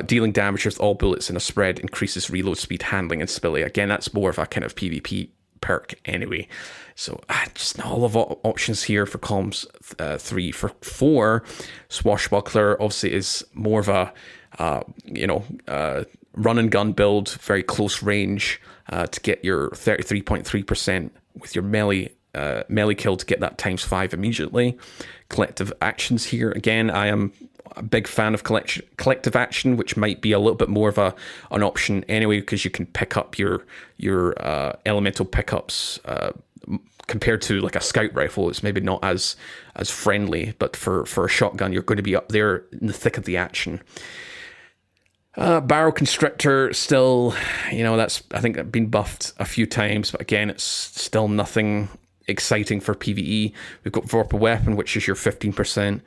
Dealing damage with all bullets in a spread increases reload speed, handling, and stability. Again, that's more of a kind of PvP perk anyway. So just not a lot of options here for Comms 3. For 4, Swashbuckler obviously is more of a run and gun build, very close range to get your 33.3% with your melee kill to get that times 5 immediately. Collective actions here. Again, I am a big fan of collective action, which might be a little bit more of an option anyway, because you can pick up your elemental pickups compared to like a scout rifle. It's maybe not as friendly, but for a shotgun, you're going to be up there in the thick of the action. Barrel Constrictor still, that's, I think, been buffed a few times, but again, it's still nothing exciting for PvE. We've got Vorpal Weapon, which is your 15%.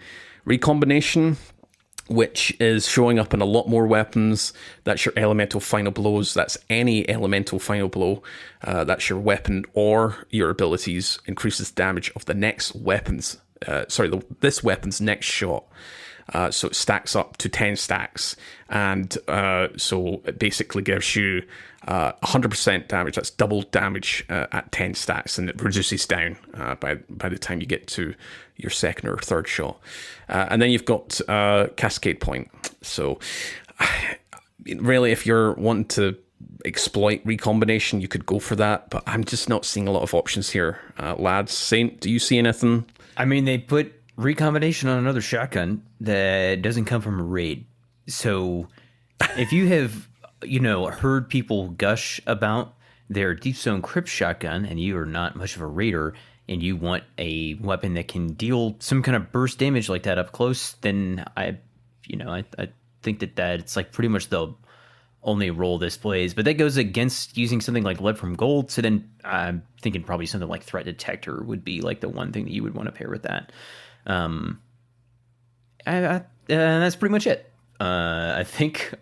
Recombination, which is showing up in a lot more weapons. That's your elemental final blows. That's any elemental final blow. That's your weapon or your abilities. Increases damage of the next weapon's, this weapon's next shot. So it stacks up to 10 stacks. And so it basically gives you 100% damage. That's double damage at 10 stacks. And it reduces down by the time you get to your second or third shot. And then you've got Cascade Point. So really, if you're wanting to exploit recombination, you could go for that. But I'm just not seeing a lot of options here. Lads, Saint, do you see anything? I mean, they put recombination on another shotgun that doesn't come from a raid. So if you have, heard people gush about their Deep Zone Crypt shotgun and you are not much of a raider and you want a weapon that can deal some kind of burst damage like that up close, then I think that it's like pretty much the only role this plays. But that goes against using something like lead from gold. So then I'm thinking probably something like Threat Detector would be like the one thing that you would want to pair with that. That's pretty much it. I think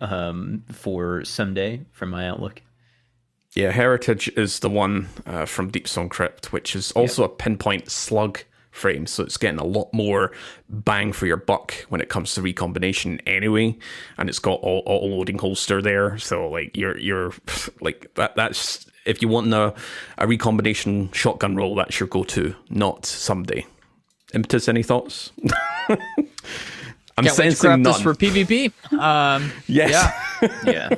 for someday from my outlook. Yeah, Heritage is the one from Deep Zone Crypt, which is also a pinpoint slug frame, so it's getting a lot more bang for your buck when it comes to recombination anyway, and it's got auto loading holster there, so like you're like that's if you want a recombination shotgun roll, that's your go-to, not someday. Impetus, any thoughts? I'm Can't wait to sensing grab none. this for PvP. Yes. Yeah.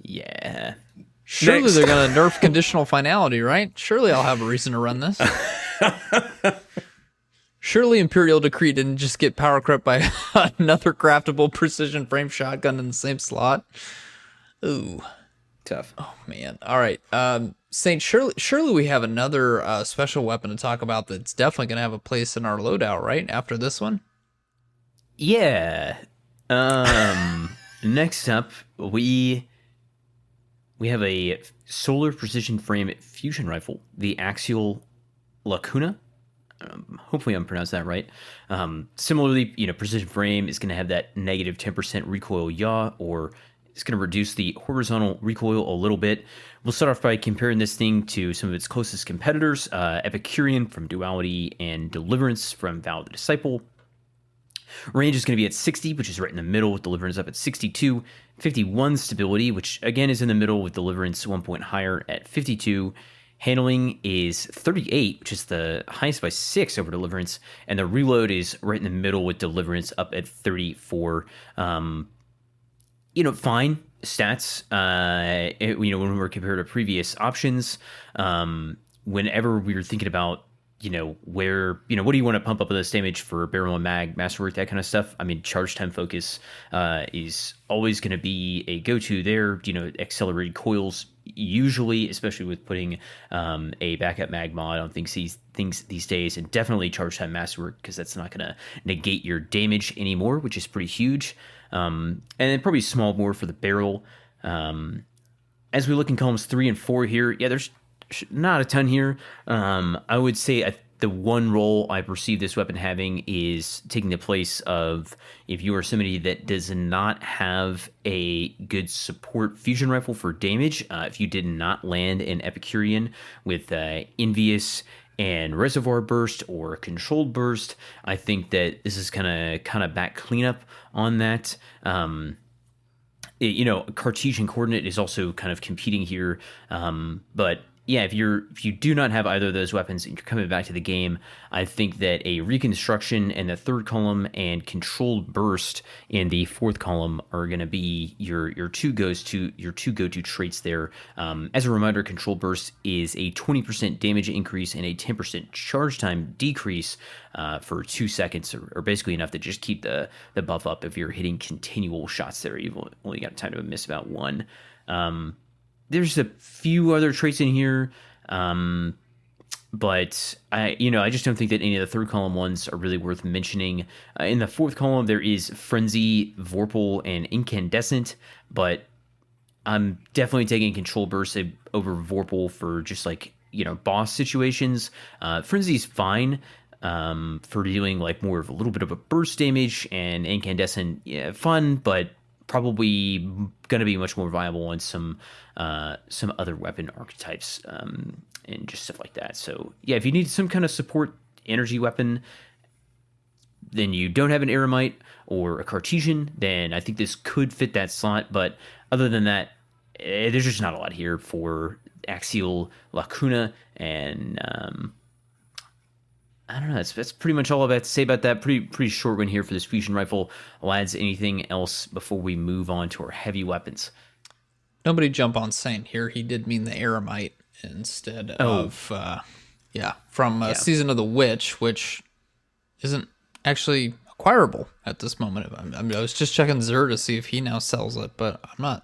Yeah. Surely Next. they're going to nerf conditional finality, right? Surely I'll have a reason to run this. Surely Imperial Decree didn't just get power crept by another craftable precision frame shotgun in the same slot. Ooh. Tough. Oh, man. All right. Saint, surely we have another special weapon to talk about that's definitely going to have a place in our loadout, right? After this one? Yeah. Next up, we have a solar precision frame fusion rifle, the Axial Lacuna. Hopefully I'm pronouncing that right. Similarly, precision frame is going to have that negative 10% recoil yaw, or it's going to reduce the horizontal recoil a little bit. We'll start off by comparing this thing to some of its closest competitors, Epicurean from Duality and Deliverance from Vow of the Disciple. Range is going to be at 60, which is right in the middle, with Deliverance up at 62. 51 stability, which again is in the middle, with Deliverance 1 point higher at 52. Handling is 38, which is the highest by 6 over Deliverance. And the reload is right in the middle, with Deliverance up at 34. Fine stats, when we're compared to previous options. Whenever we were thinking about what do you want to pump up with this damage for barrel and mag, masterwork, that kind of stuff? I mean, charge time focus is always going to be a go-to there. Accelerated coils, usually, especially with putting a backup mag mod on things these days, and definitely charge time masterwork, because that's not going to negate your damage anymore, which is pretty huge. And then probably small bore for the barrel. As we look in columns 3 and 4 here, there's not a ton here. I would say the one role I perceive this weapon having is taking the place of, if you are somebody that does not have a good support fusion rifle for damage, if you did not land an Epicurean with Envious and Reservoir Burst or Controlled Burst, I think that this is kind of back cleanup on that. Cartesian Coordinate is also kind of competing here, but yeah, if you do not have either of those weapons and you're coming back to the game, I think that a Reconstruction in the third column and Controlled Burst in the fourth column are going to be your two go-to traits there. As a reminder, Controlled Burst is a 20% damage increase and a 10% charge time decrease for 2 seconds, or basically enough to just keep the buff up if you're hitting continual shots there. You've only got time to miss about one. There's a few other traits in here, but I just don't think that any of the third column ones are really worth mentioning. In the fourth column, there is Frenzy, Vorpal, and Incandescent, but I'm definitely taking Control Burst over Vorpal for just boss situations. Frenzy's fine for dealing more of a little bit of a burst damage, and Incandescent, fun, but probably going to be much more viable on some other weapon archetypes and just stuff like that. So yeah, if you need some kind of support energy weapon, then you don't have an Eremite or a Cartesian, then I think this could fit that slot. But other than that, there's just not a lot here for Axial Lacuna, and I don't know. That's pretty much all I have to say about that. Pretty short one here for this fusion rifle. Lads, anything else before we move on to our heavy weapons? Nobody jump on Saint here. He did mean the Eremite instead of from Season of the Witch, which isn't actually acquirable at this moment. I was just checking Zer to see if he now sells it, but I'm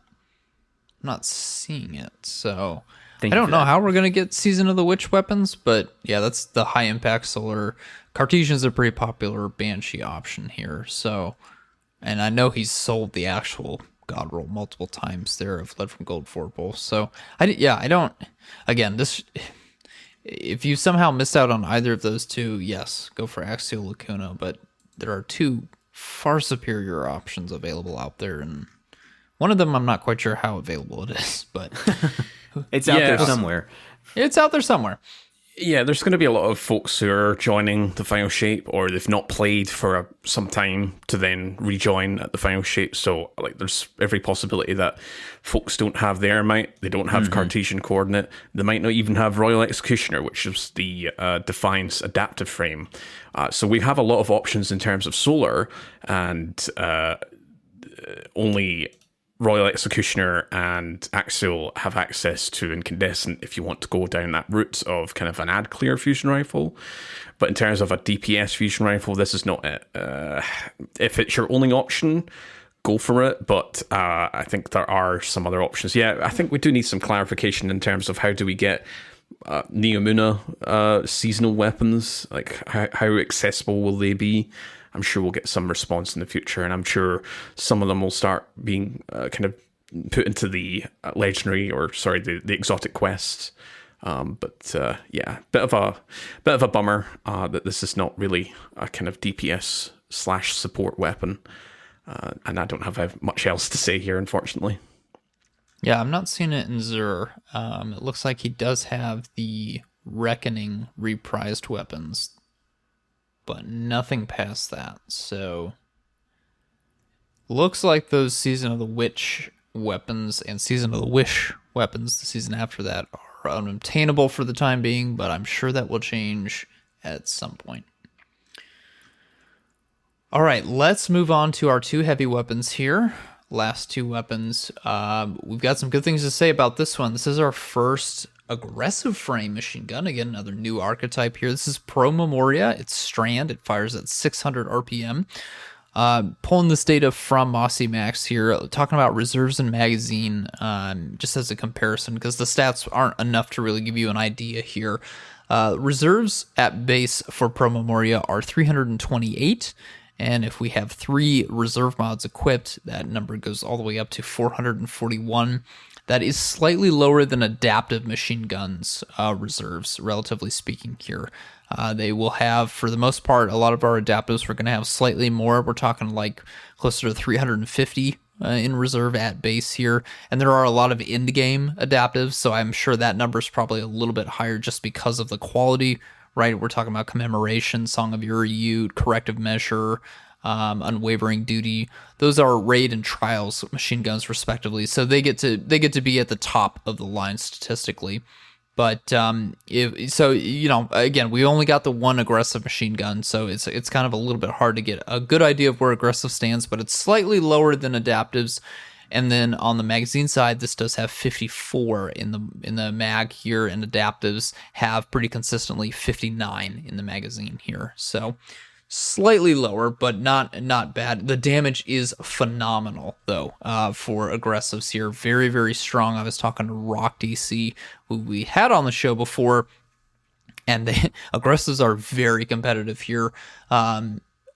not seeing it. So I don't know how we're going to get Season of the Witch weapons, but yeah, that's the high impact solar. Cartesian's a pretty popular Banshee option here. So, and I know he's sold the actual God roll multiple times there of Lead from Gold Vorpal. So I don't, again, if you somehow missed out on either of those two, yes, go for Axial Lacuna, but there are two far superior options available out there, and one of them I'm not quite sure how available it is, but it's out there somewhere. It's out there somewhere. Yeah, there's going to be a lot of folks who are joining the final shape, or they've not played for some time to then rejoin at the final shape. So, there's every possibility that folks don't have the Eremite, they don't have Cartesian Coordinate, they might not even have Royal Executioner, which is the Defiance adaptive frame. So we have a lot of options in terms of solar, and only Royal Executioner and Axial have access to Incandescent if you want to go down that route of kind of an ad clear fusion rifle. But in terms of a DPS fusion rifle, this is not it. If it's your only option, go for it. But I think there are some other options. Yeah, I think we do need some clarification in terms of how do we get Neomuna seasonal weapons, how accessible will they be? I'm sure we'll get some response in the future, and I'm sure some of them will start being kind of put into the legendary, or sorry, the exotic quests. But yeah, bit of a bummer that this is not really a kind of DPS / support weapon, and I don't have much else to say here, unfortunately. Yeah, I'm not seeing it in Zur. It looks like he does have the Reckoning reprised weapons, but nothing past that. So, looks like those Season of the Witch weapons and Season of the Wish weapons, the season after that, are unobtainable for the time being, but I'm sure that will change at some point. All right, let's move on to our 2 heavy weapons here. Last 2 weapons. We've got some good things to say about this one. This is our first aggressive frame machine gun. Again, another new archetype here. This is Pro Memoria. It's Strand. It fires at 600 RPM. Pulling this data from Mossy Max here, talking about reserves and magazine, just as a comparison, because the stats aren't enough to really give you an idea here. Reserves at base for Pro Memoria are 328. And if we have 3 reserve mods equipped, that number goes all the way up to 441. That is slightly lower than adaptive machine guns reserves, relatively speaking here. They will have, for the most part, a lot of our adaptives we're going to have slightly more. We're talking like closer to 350 in reserve at base here. And there are a lot of end-game adaptives, so I'm sure that number is probably a little bit higher just because of the quality. Right, we're talking about Commemoration, Song of Uriute, Corrective Measure, Unwavering Duty. Those are raid and trials machine guns, respectively. So they get to be at the top of the line statistically. But again, we only got the 1 aggressive machine gun, so it's kind of a little bit hard to get a good idea of where aggressive stands. But it's slightly lower than adaptives. And then on the magazine side, this does have 54 in the mag here, and adaptives have pretty consistently 59 in the magazine here. So slightly lower, but not bad. The damage is phenomenal, though, for aggressives here. Very, very strong. I was talking to Rock DC, who we had on the show before, and the aggressives are very competitive here.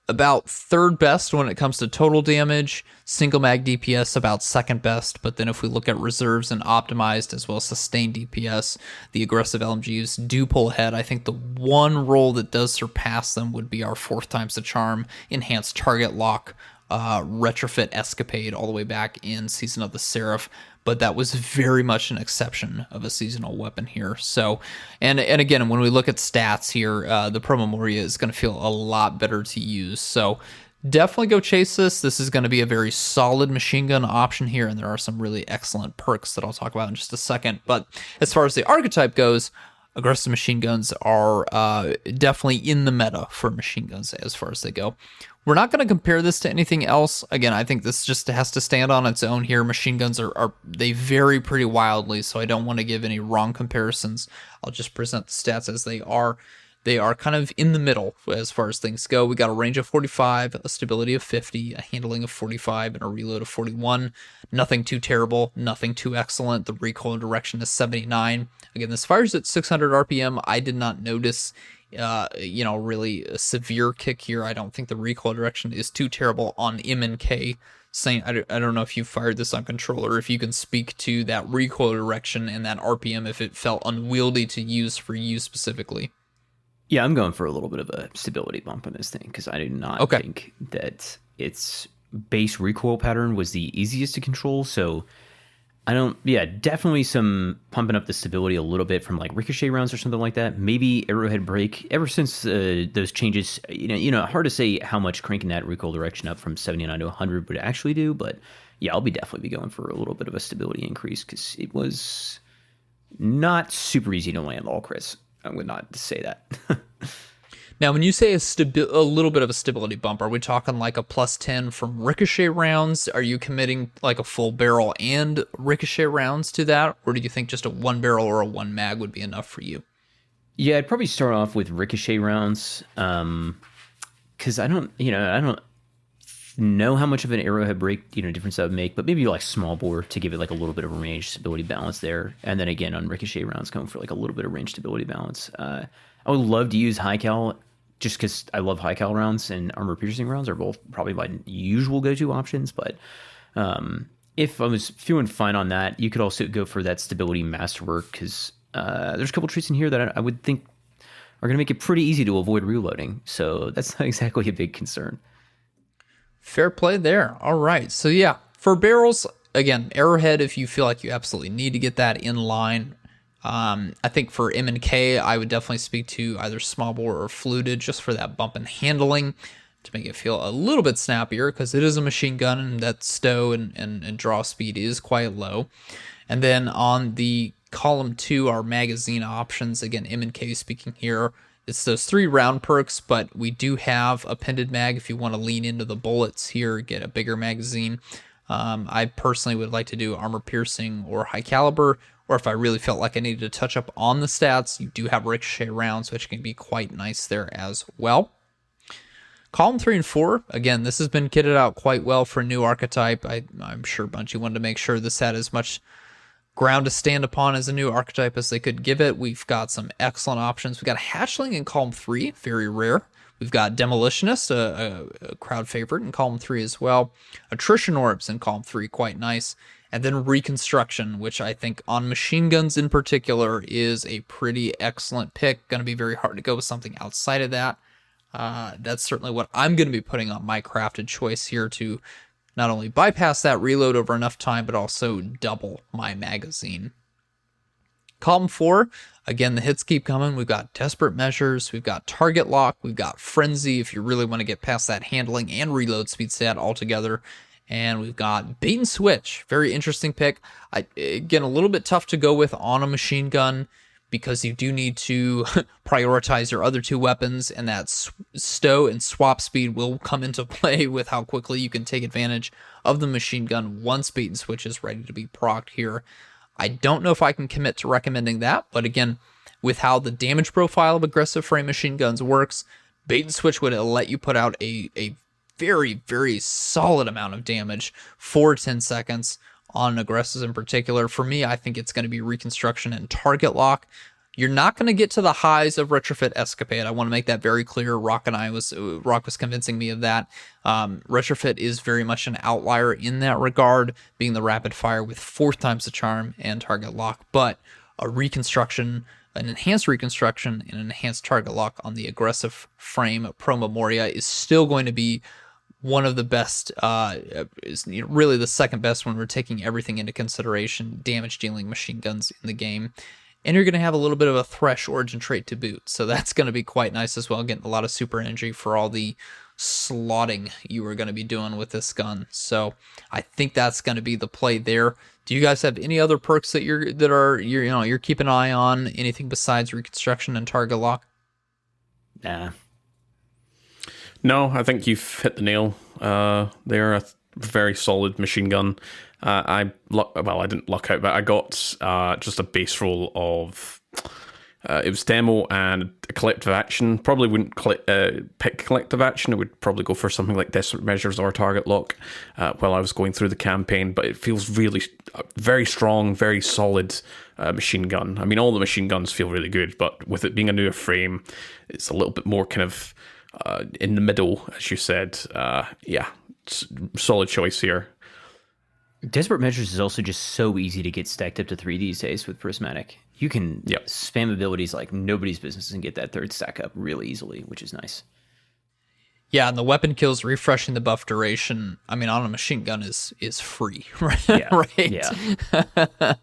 About 3rd best when it comes to total damage, single mag DPS about 2nd best, but then if we look at reserves and optimized as well as sustained DPS, the aggressive LMGs do pull ahead. I think the one role that does surpass them would be our 4th times the charm, enhanced target lock, retrofit escapade all the way back in Season of the Seraph, but that was very much an exception of a seasonal weapon here. So, and again, when we look at stats here, the Pro Memoria is going to feel a lot better to use. So definitely go chase this. This is going to be a very solid machine gun option here, and there are some really excellent perks that I'll talk about in just a second. But as far as the archetype goes, aggressive machine guns are definitely in the meta for machine guns as far as they go. We're not going to compare this to anything else. Again, I think this just has to stand on its own here. Machine guns they vary pretty wildly, so I don't want to give any wrong comparisons. I'll just present the stats as they are. They are kind of in the middle as far as things go. We got a range of 45, a stability of 50, a handling of 45, and a reload of 41. Nothing too terrible, nothing too excellent. The recoil direction is 79. Again, this fires at 600 RPM. I did not notice really a severe kick here. I don't think the recoil direction is too terrible on M&K. Saying, I don't know if you fired this on controller, if you can speak to that recoil direction and that RPM, if it felt unwieldy to use for you specifically. Yeah, I'm going for a little bit of a stability bump on this thing, because I do not think that its base recoil pattern was the easiest to control, so definitely some pumping up the stability a little bit from like ricochet rounds or something like that. Maybe arrowhead break. Ever since those changes, hard to say how much cranking that recoil direction up from 79 to 100 would actually do. But yeah, I'll definitely be going for a little bit of a stability increase, because it was not super easy to land all crits. I would not say that. Now, when you say a little bit of a stability bump, are we talking like a +10 from ricochet rounds? Are you committing like a full barrel and ricochet rounds to that? Or do you think just a 1 barrel or a 1 mag would be enough for you? Yeah, I'd probably start off with ricochet rounds, because I don't know how much of an arrowhead break difference that would make, but maybe like small bore to give it like a little bit of a range stability balance there, and then again on ricochet rounds going for like a little bit of range stability balance. I would love to use high cal just because I love high cal rounds, and armor piercing rounds are both probably my usual go-to options. But if I was feeling fine on that, you could also go for that stability masterwork, because there's a couple traits in here that I would think are going to make it pretty easy to avoid reloading. So that's not exactly a big concern. Fair play there. All right. So yeah, for barrels, again, arrowhead, if you feel like you absolutely need to get that in line. I think for M&K, I would definitely speak to either small bore or fluted, just for that bump and handling to make it feel a little bit snappier, because it is a machine gun and that stow and draw speed is quite low. And then on the column 2, our magazine options, again, M&K speaking here, it's those 3 round perks, but we do have appended mag if you want to lean into the bullets here, get a bigger magazine. I personally would like to do armor piercing or high caliber, or if I really felt like I needed to touch up on the stats, you do have ricochet rounds, which can be quite nice there as well. Column 3 and 4, again, this has been kitted out quite well for a new archetype. I'm sure Bungie wanted to make sure this had as much ground to stand upon as a new archetype as they could give it. We've got some excellent options. We've got a hatchling in column 3, very rare. We've got demolitionist, a crowd favorite in column 3 as well. Attrition orbs in column 3, quite nice. And then reconstruction, which I think on machine guns in particular is a pretty excellent pick. Going to be very hard to go with something outside of that. That's certainly what I'm going to be putting on my crafted choice here to not only bypass that reload over enough time, but also double my magazine. Column 4, again, the hits keep coming. We've got Desperate Measures, we've got Target Lock, we've got Frenzy if you really want to get past that handling and reload speed stat altogether. And we've got Bait and Switch, very interesting pick. Again, a little bit tough to go with on a machine gun, because you do need to prioritize your other 2 weapons, and that stow and swap speed will come into play with how quickly you can take advantage of the machine gun once Bait and Switch is ready to be procced here. I don't know if I can commit to recommending that, but again, with how the damage profile of aggressive frame machine guns works, Bait and Switch would let you put out a very, very solid amount of damage for 10 seconds on aggressives in particular. For me, I think it's going to be reconstruction and target lock. You're not going to get to the highs of Retrofit Escapade. I want to make that very clear. Rock was convincing me of that. Retrofit is very much an outlier in that regard, being the rapid fire with 4 times the charm and target lock. But a reconstruction, an enhanced reconstruction, and an enhanced target lock on the aggressive frame Pro Memoria is still going to be one of the best, is really the second best when we're taking everything into consideration, damage dealing machine guns in the game. And you're going to have a little bit of a Thresh origin trait to boot, so that's going to be quite nice as well, getting a lot of super energy for all the slotting you are going to be doing with this gun. So I think that's going to be the play there. Do you guys have any other perks that you're keeping an eye on? Anything besides reconstruction and target lock? Nah. No, I think you've hit the nail. They're a very solid machine gun. I didn't luck out, but I got just a base roll of it was demo and a collective action. Probably wouldn't pick collective action. I would probably go for something like Desperate Measures or Target Lock while I was going through the campaign. But it feels really very strong, very solid machine gun. I mean, all the machine guns feel really good, but with it being a newer frame, it's a little bit more kind of in the middle, as you said. Solid choice here. Desperate Measures is also just so easy to get stacked up to 3 these days with Prismatic. You can spam abilities like nobody's business and get that 3rd stack up really easily, which is nice. Yeah, and the weapon kills refreshing the buff duration, I mean, on a machine gun is free, right? Yeah. Right? Yeah.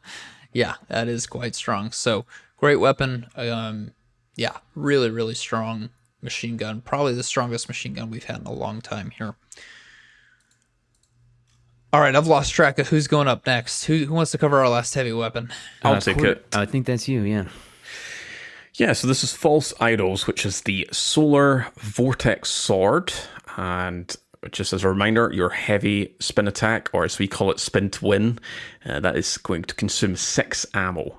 Yeah, that is quite strong. So, great weapon. Really, really strong machine gun. Probably the strongest machine gun we've had in a long time here. All right, I've lost track of who's going up next. Who wants to cover our last heavy weapon? I'll take it. I think that's you, yeah. Yeah, so this is False Idols, which is the Solar Vortex Sword. And just as a reminder, your heavy spin attack, or as we call it, spin to win, that is going to consume 6 ammo.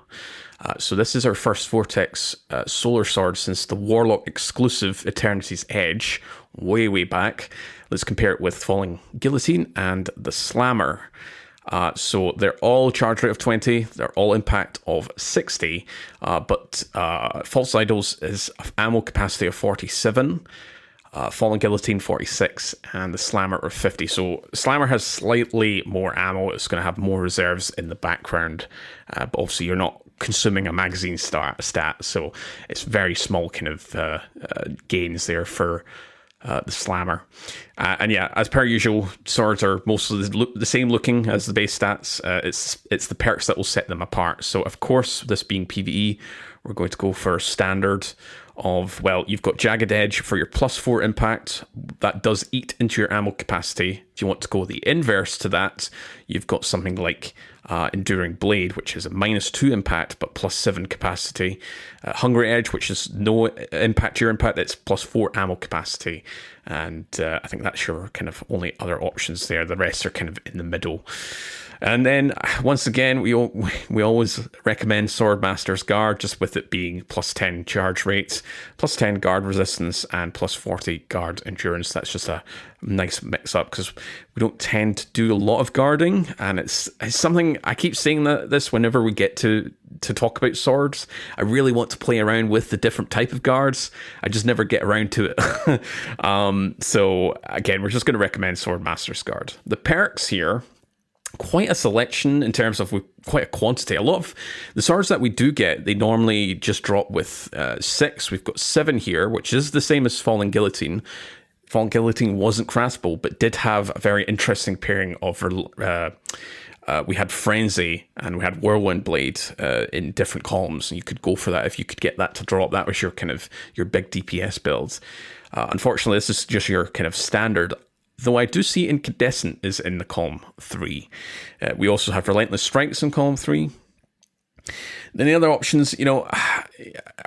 So this is our first Vortex Solar Sword since the Warlock exclusive Eternity's Edge, way back. Let's compare it with Falling Guillotine and the Slammer. So they're all charge rate of 20, they're all impact of 60, but False Idols is ammo capacity of 47, Fallen Guillotine 46, and the Slammer of 50. So Slammer has slightly more ammo, it's going to have more reserves in the background, but obviously you're not consuming a magazine stat, so it's very small kind of gains there for the Slammer. And yeah, as per usual, swords are mostly the same looking as the base stats. It's the perks that will set them apart. So of course, this being PvE, we're going to go for standard of, well, you've got Jagged Edge for your +4 impact. That does eat into your ammo capacity. If you want to go the inverse to that, you've got something like Enduring Blade, which is a -2 impact but +7 capacity. Hungry Edge, which is no impact to your impact, it's +4 ammo capacity. And I think that's your kind of only other options there. The rest are kind of in the middle. And then, once again, we always recommend Swordmaster's Guard, just with it being +10 charge rates, +10 guard resistance, and +40 guard endurance. That's just a nice mix-up, because we don't tend to do a lot of guarding, and it's something, I keep saying this whenever we get to talk about swords. I really want to play around with the different type of guards. I just never get around to it. So, again, we're just going to recommend Swordmaster's Guard. The perks here, quite a selection in terms of quite a quantity. A lot of the swords that we do get, they normally just drop with 6. We've got 7 here, which is the same as Fallen Guillotine. Fallen Guillotine wasn't craftable, but did have a very interesting pairing of we had Frenzy and we had Whirlwind Blade in different columns, and you could go for that if you could get that to drop. That was your kind of your big DPS builds. Unfortunately, this is just your kind of standard. Though I do see Incandescent is in the column 3. We also have Relentless Strikes in column 3. Then the other options, I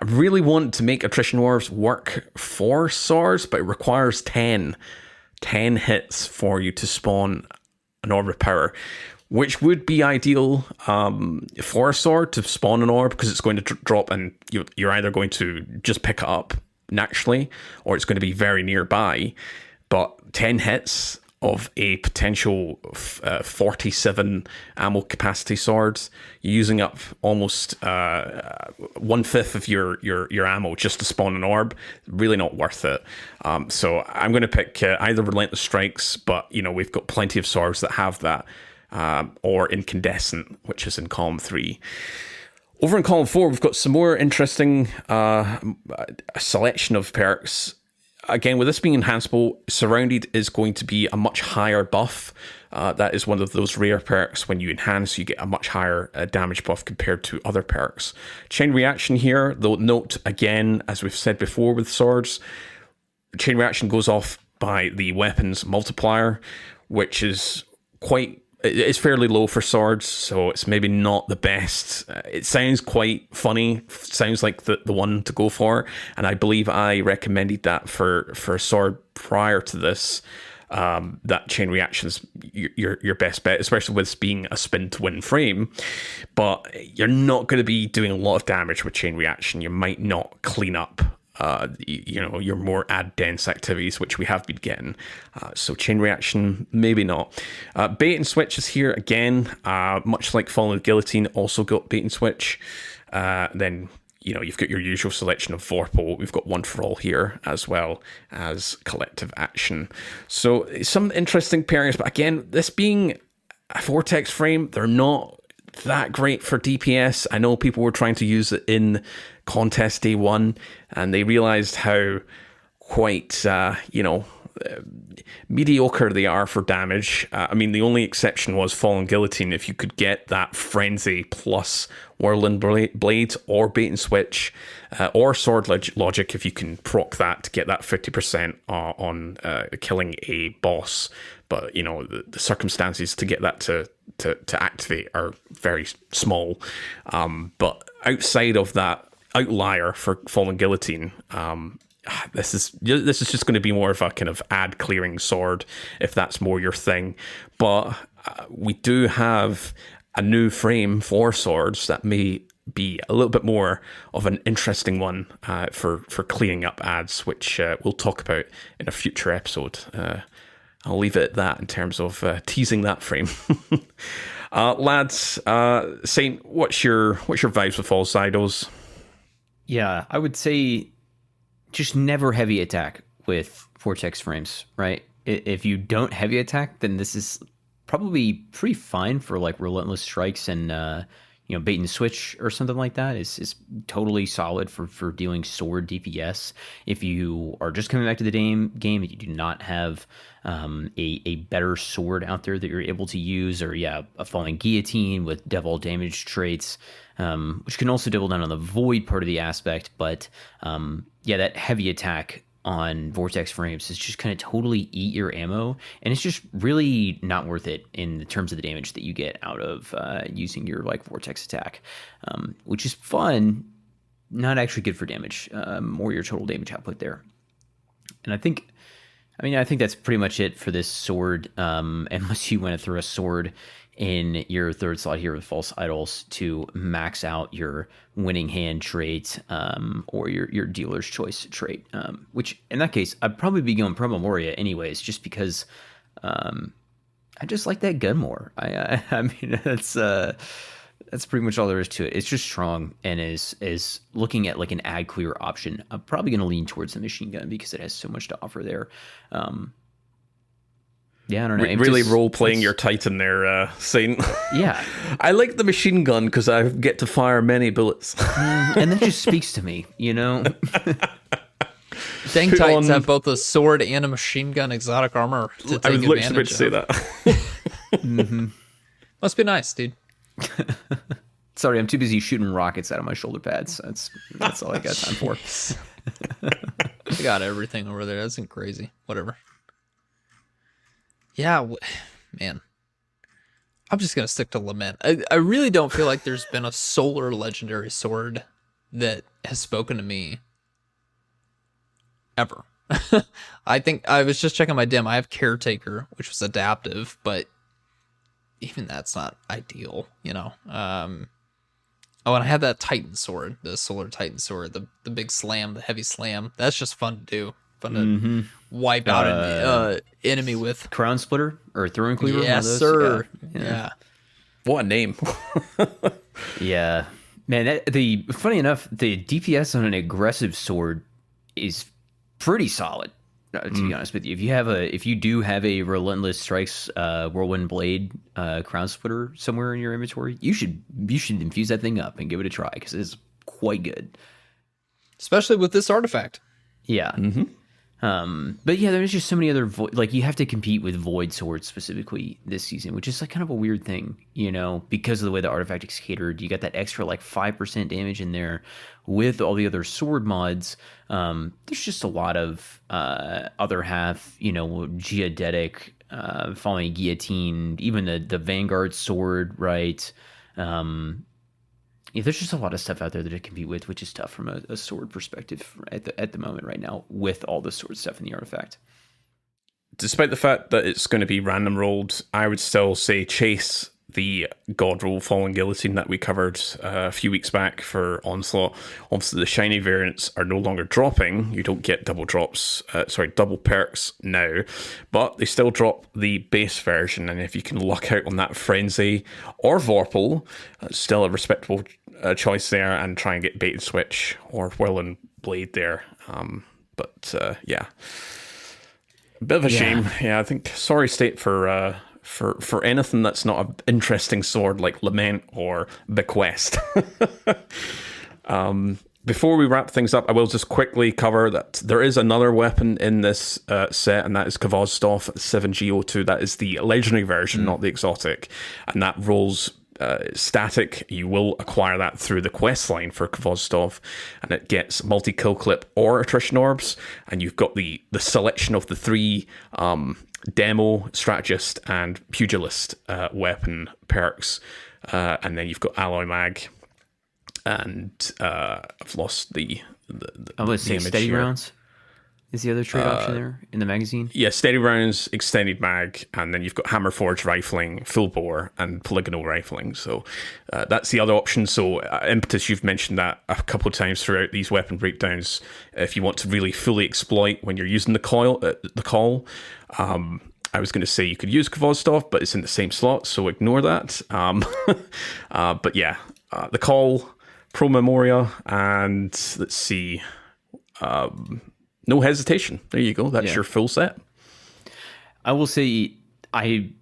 really want to make Attrition Dwarves work for swords, but it requires 10 hits for you to spawn an Orb of Power, which would be ideal for a sword to spawn an orb, because it's going to drop and you're either going to just pick it up naturally, or it's going to be very nearby. But 10 hits of a potential 47 ammo capacity swords, you're using up almost 1/5 of your ammo just to spawn an orb. Really not worth it. So I'm going to pick either Relentless Strikes, but we've got plenty of swords that have that, or Incandescent, which is in column 3. Over in column 4, we've got some more interesting selection of perks. Again, with this being enhanceable, Surrounded is going to be a much higher buff. That is one of those rare perks. When you enhance, you get a much higher damage buff compared to other perks. Chain Reaction here, though, note again, as we've said before with swords, Chain Reaction goes off by the weapons multiplier, which is it's fairly low for swords, so it's maybe not the best. It sounds quite funny, sounds like the one to go for, and I believe I recommended that for a sword prior to this. That Chain Reaction's your best bet, especially with this being a spin to win frame. But you're not going to be doing a lot of damage with Chain Reaction. You might not clean up your more ad dense activities, which we have been getting. So Chain Reaction, maybe not. Bait and Switch is here again, much like Fallen Guillotine, also got Bait and Switch. Then you've got your usual selection of Vorpal. We've got One for All here, as well as Collective Action. So some interesting pairings, but again, this being a Vortex frame, they're not that great for DPS. I know people were trying to use it in contest day 1, and they realized how quite mediocre they are for damage. I mean, the only exception was Fallen Guillotine. If you could get that Frenzy plus Whirlwind Blade or Bait and Switch, or Sword Logic, if you can proc that to get that 50% on killing a boss. But the circumstances to get that to activate are very small. But outside of that outlier for Fallen Guillotine, this is just going to be more of a kind of ad clearing sword, if that's more your thing. But we do have a new frame for swords that may be a little bit more of an interesting one for cleaning up ads, which we'll talk about in a future episode. I'll leave it at that in terms of teasing that frame. Lads, Saint, what's your vibes with false idols? Yeah, I would say just never heavy attack with vortex frames, right? If you don't heavy attack, then this is probably pretty fine for like relentless strikes and bait and switch or something like that. Is totally solid for dealing sword DPS. If you are just coming back to the game and you do not have a better sword out there that you're able to use, or a falling guillotine with devil damage traits, which can also double down on the void part of the aspect, but that heavy attack on vortex frames is just kind of totally eat your ammo, and it's just really not worth it in terms of the damage that you get out of using your like vortex attack, which is fun, not actually good for damage or your total damage output there. And I think that's pretty much it for this sword, unless you want to throw a sword in your third slot here with false idols to max out your winning hand trait, or your dealer's choice trait, which in that case I'd probably be going Pro Memoria anyways, just because I just like that gun more. I mean that's pretty much all there is to it. It's just strong, and is looking at like an ad clear option. I'm probably going to lean towards the machine gun because it has so much to offer there. Yeah, I don't know. Really role-playing your Titan there, Saint. Yeah. I like the machine gun because I get to fire many bullets. And that just speaks to me, you know? Dang Titans have both a sword and a machine gun exotic armor to take I was literally about advantage to say that. Mm-hmm. Must be nice, dude. Sorry, I'm too busy shooting rockets out of my shoulder pads. That's all I got time for. I got everything over there. That's crazy. Whatever. Yeah, man. I'm just going to stick to Lament. I really don't feel like there's been a solar legendary sword that has spoken to me ever. I think I was just checking my dim. I have Caretaker, which was adaptive, but even that's not ideal, you know. And I have that Titan sword, the solar Titan sword, the big slam, the heavy slam. That's just fun to do. Fun to wipe out an enemy with. Crown Splitter or Throwing Cleaver? Yes, sir. Yeah. What a name. Yeah. Man, funny enough, the DPS on an aggressive sword is pretty solid, to be honest with you. If you do have a Relentless Strikes Whirlwind Blade Crown Splitter somewhere in your inventory, you should infuse that thing up and give it a try, because it's quite good. Especially with this artifact. Yeah. Mm-hmm. But yeah, there's just so many other like you have to compete with Void Swords specifically this season, which is like kind of a weird thing, you know, because of the way the artifact is catered. You got that extra like 5% damage in there with all the other sword mods. There's just a lot of other half, you know, geodetic, falling guillotine, even the Vanguard sword, right? Yeah, there's just a lot of stuff out there that it can compete with, which is tough from a sword perspective at the moment right now with all the sword stuff in the artifact. Despite the fact that it's going to be random rolled, I would still say chase the God Roll Fallen Guillotine that we covered a few weeks back for Onslaught. Obviously, the shiny variants are no longer dropping. You don't get double perks now, but they still drop the base version. And if you can luck out on that Frenzy or Vorpal, still a respectable choice there, and try and get Bait and Switch or Whirling Blade there. Yeah, a bit of a shame. Yeah, I think sorry state for anything that's not an interesting sword like Lament or Bequest. Before we wrap things up, I will just quickly cover that there is another weapon in this set, and that is Kvostov 7G02. That is the legendary version, not the exotic, and that rolls static. You will acquire that through the quest line for Kvostov, and it gets multi-kill clip or attrition orbs, and you've got the selection of the three demo, strategist, and pugilist weapon perks, and then you've got alloy mag, and I've lost the I was saying steady here. Rounds is the other trade option there in the magazine. Yeah, steady rounds, extended mag, and then you've got hammer forged rifling, full bore, and polygonal rifling. So that's the other option. So Impetus, you've mentioned that a couple of times throughout these weapon breakdowns. If you want to really fully exploit when you're using the call, I was going to say you could use Kvostov, but it's in the same slot, so ignore that. But yeah, the Call, Pro Memoria, and let's see, No Hesitation. There you go. That's your full set. I will say, I'm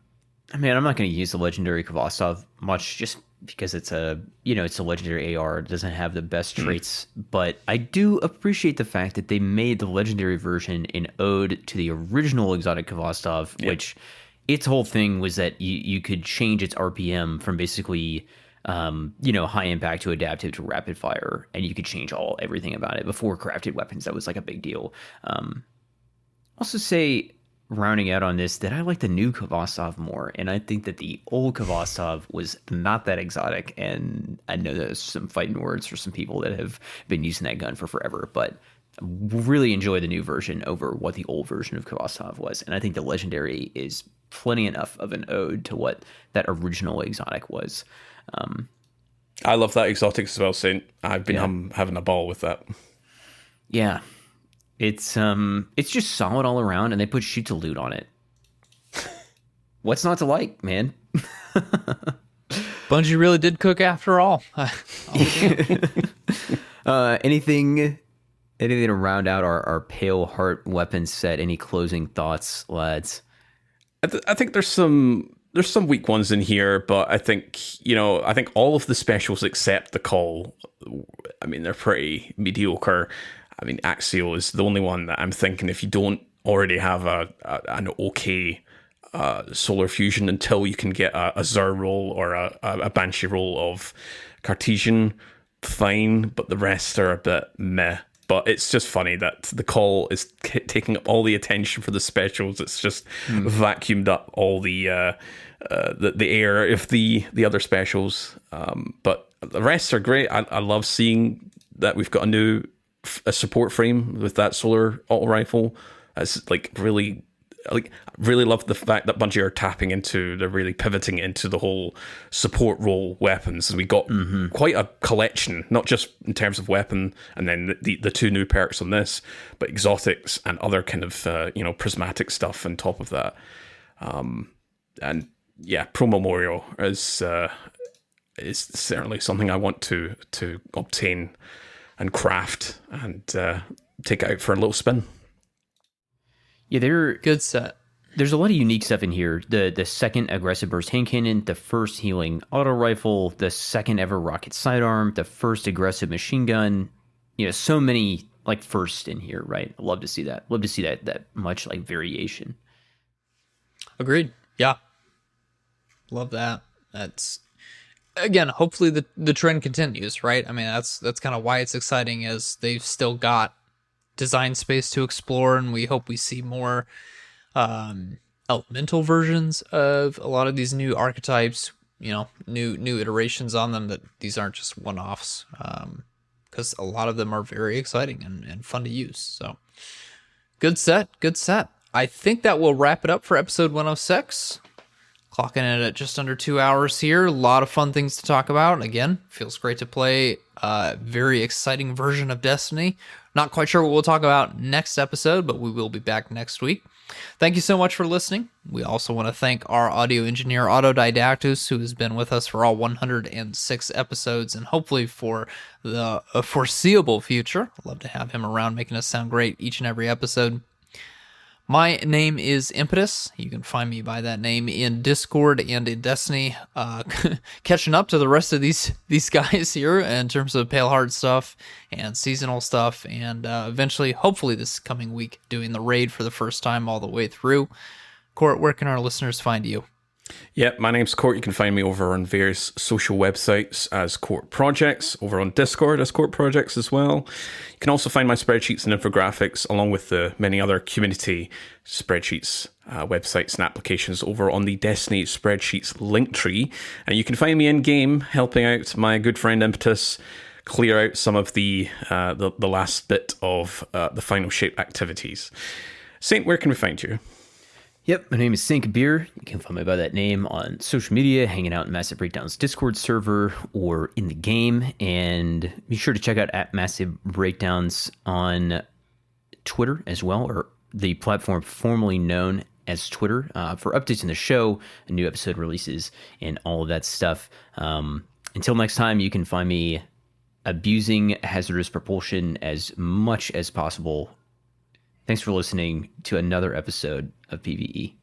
not going to use the legendary Kvostov much, just because it's a legendary AR. It doesn't have the best traits, but I do appreciate the fact that they made the legendary version an ode to the original exotic Kvostov, which its whole thing was that you could change its RPM from basically high impact to adaptive to rapid fire, and you could change everything about it. Before crafted weapons, that was like a big deal. Also say, rounding out on this, that I like the new Kvostov more, and I think that the old Kvostov was not that exotic, and I know there's some fighting words for some people that have been using that gun for forever, but I really enjoy the new version over what the old version of Kvostov was, and I think the legendary is plenty enough of an ode to what that original exotic was. I love that exotic as well, Saint. I've been having a ball with that. Yeah. It's just solid all around, and they put sheets of loot on it. What's not to like, man? Bungie really did cook after all. Anything to round out our Pale Heart weapon set? Any closing thoughts, lads? I think there's some weak ones in here, but I think all of the specials except the Call, I mean, they're pretty mediocre. I mean, Axial is the only one that I'm thinking, if you don't already have an okay Solar Fusion until you can get a Zur roll or a Banshee roll of Cartesian, fine, but the rest are a bit meh. But it's just funny that the Call is taking up all the attention for the specials. It's just vacuumed up all the air of the other specials. But the rest are great. I love seeing that we've got a support frame with that solar auto rifle. It's really love the fact that Bungie are they're really pivoting into the whole support role weapons. We got quite a collection, not just in terms of weapon, and then the two new perks on this, but exotics and other kind of prismatic stuff on top of that. And yeah, Pro Memorial is certainly something I want to obtain and craft and take out for a little spin. Yeah, they're good set. There's a lot of unique stuff in here. The second aggressive burst hand cannon, the first healing auto rifle, the second ever rocket sidearm, the first aggressive machine gun. So many first in here, right? I love to see that. Love to see that much variation. Agreed. Yeah. Love that. That's, again, hopefully the trend continues, right? I mean, that's kind of why it's exciting, is they've still got design space to explore, and we hope we see more elemental versions of a lot of these new archetypes, new iterations on them, that these aren't just one-offs, because a lot of them are very exciting and fun to use. So good set. I think that will wrap it up for episode 106. Clocking in at just under 2 hours here. A lot of fun things to talk about. Again, feels great to play a very exciting version of Destiny. Not quite sure what we'll talk about next episode, but we will be back next week. Thank you so much for listening. We also want to thank our audio engineer, Autodidactus, who has been with us for all 106 episodes, and hopefully for the foreseeable future. I'd love to have him around making us sound great each and every episode. My name is Impetus. You can find me by that name in Discord and in Destiny. Catching up to the rest of these guys here in terms of Pale Heart stuff and seasonal stuff, and eventually, hopefully this coming week, doing the raid for the first time all the way through. Court, where can our listeners find you? Yeah, my name's Court. You can find me over on various social websites as Court Projects, over on Discord as Court Projects as well. You can also find my spreadsheets and infographics, along with the many other community spreadsheets, websites and applications over on the Destiny Spreadsheets link tree. And you can find me in-game helping out my good friend Impetus clear out some of the last bit of the final shape activities. Saint, where can we find you? Yep, my name is Saint Kabir. You can find me by that name on social media, hanging out in Massive Breakdown's Discord server or in the game. And be sure to check out @Massive Breakdowns on Twitter as well, or the platform formerly known as Twitter for updates on the show, new episode releases, and all of that stuff. Until next time, you can find me abusing hazardous propulsion as much as possible. Thanks for listening to another episode of PvE.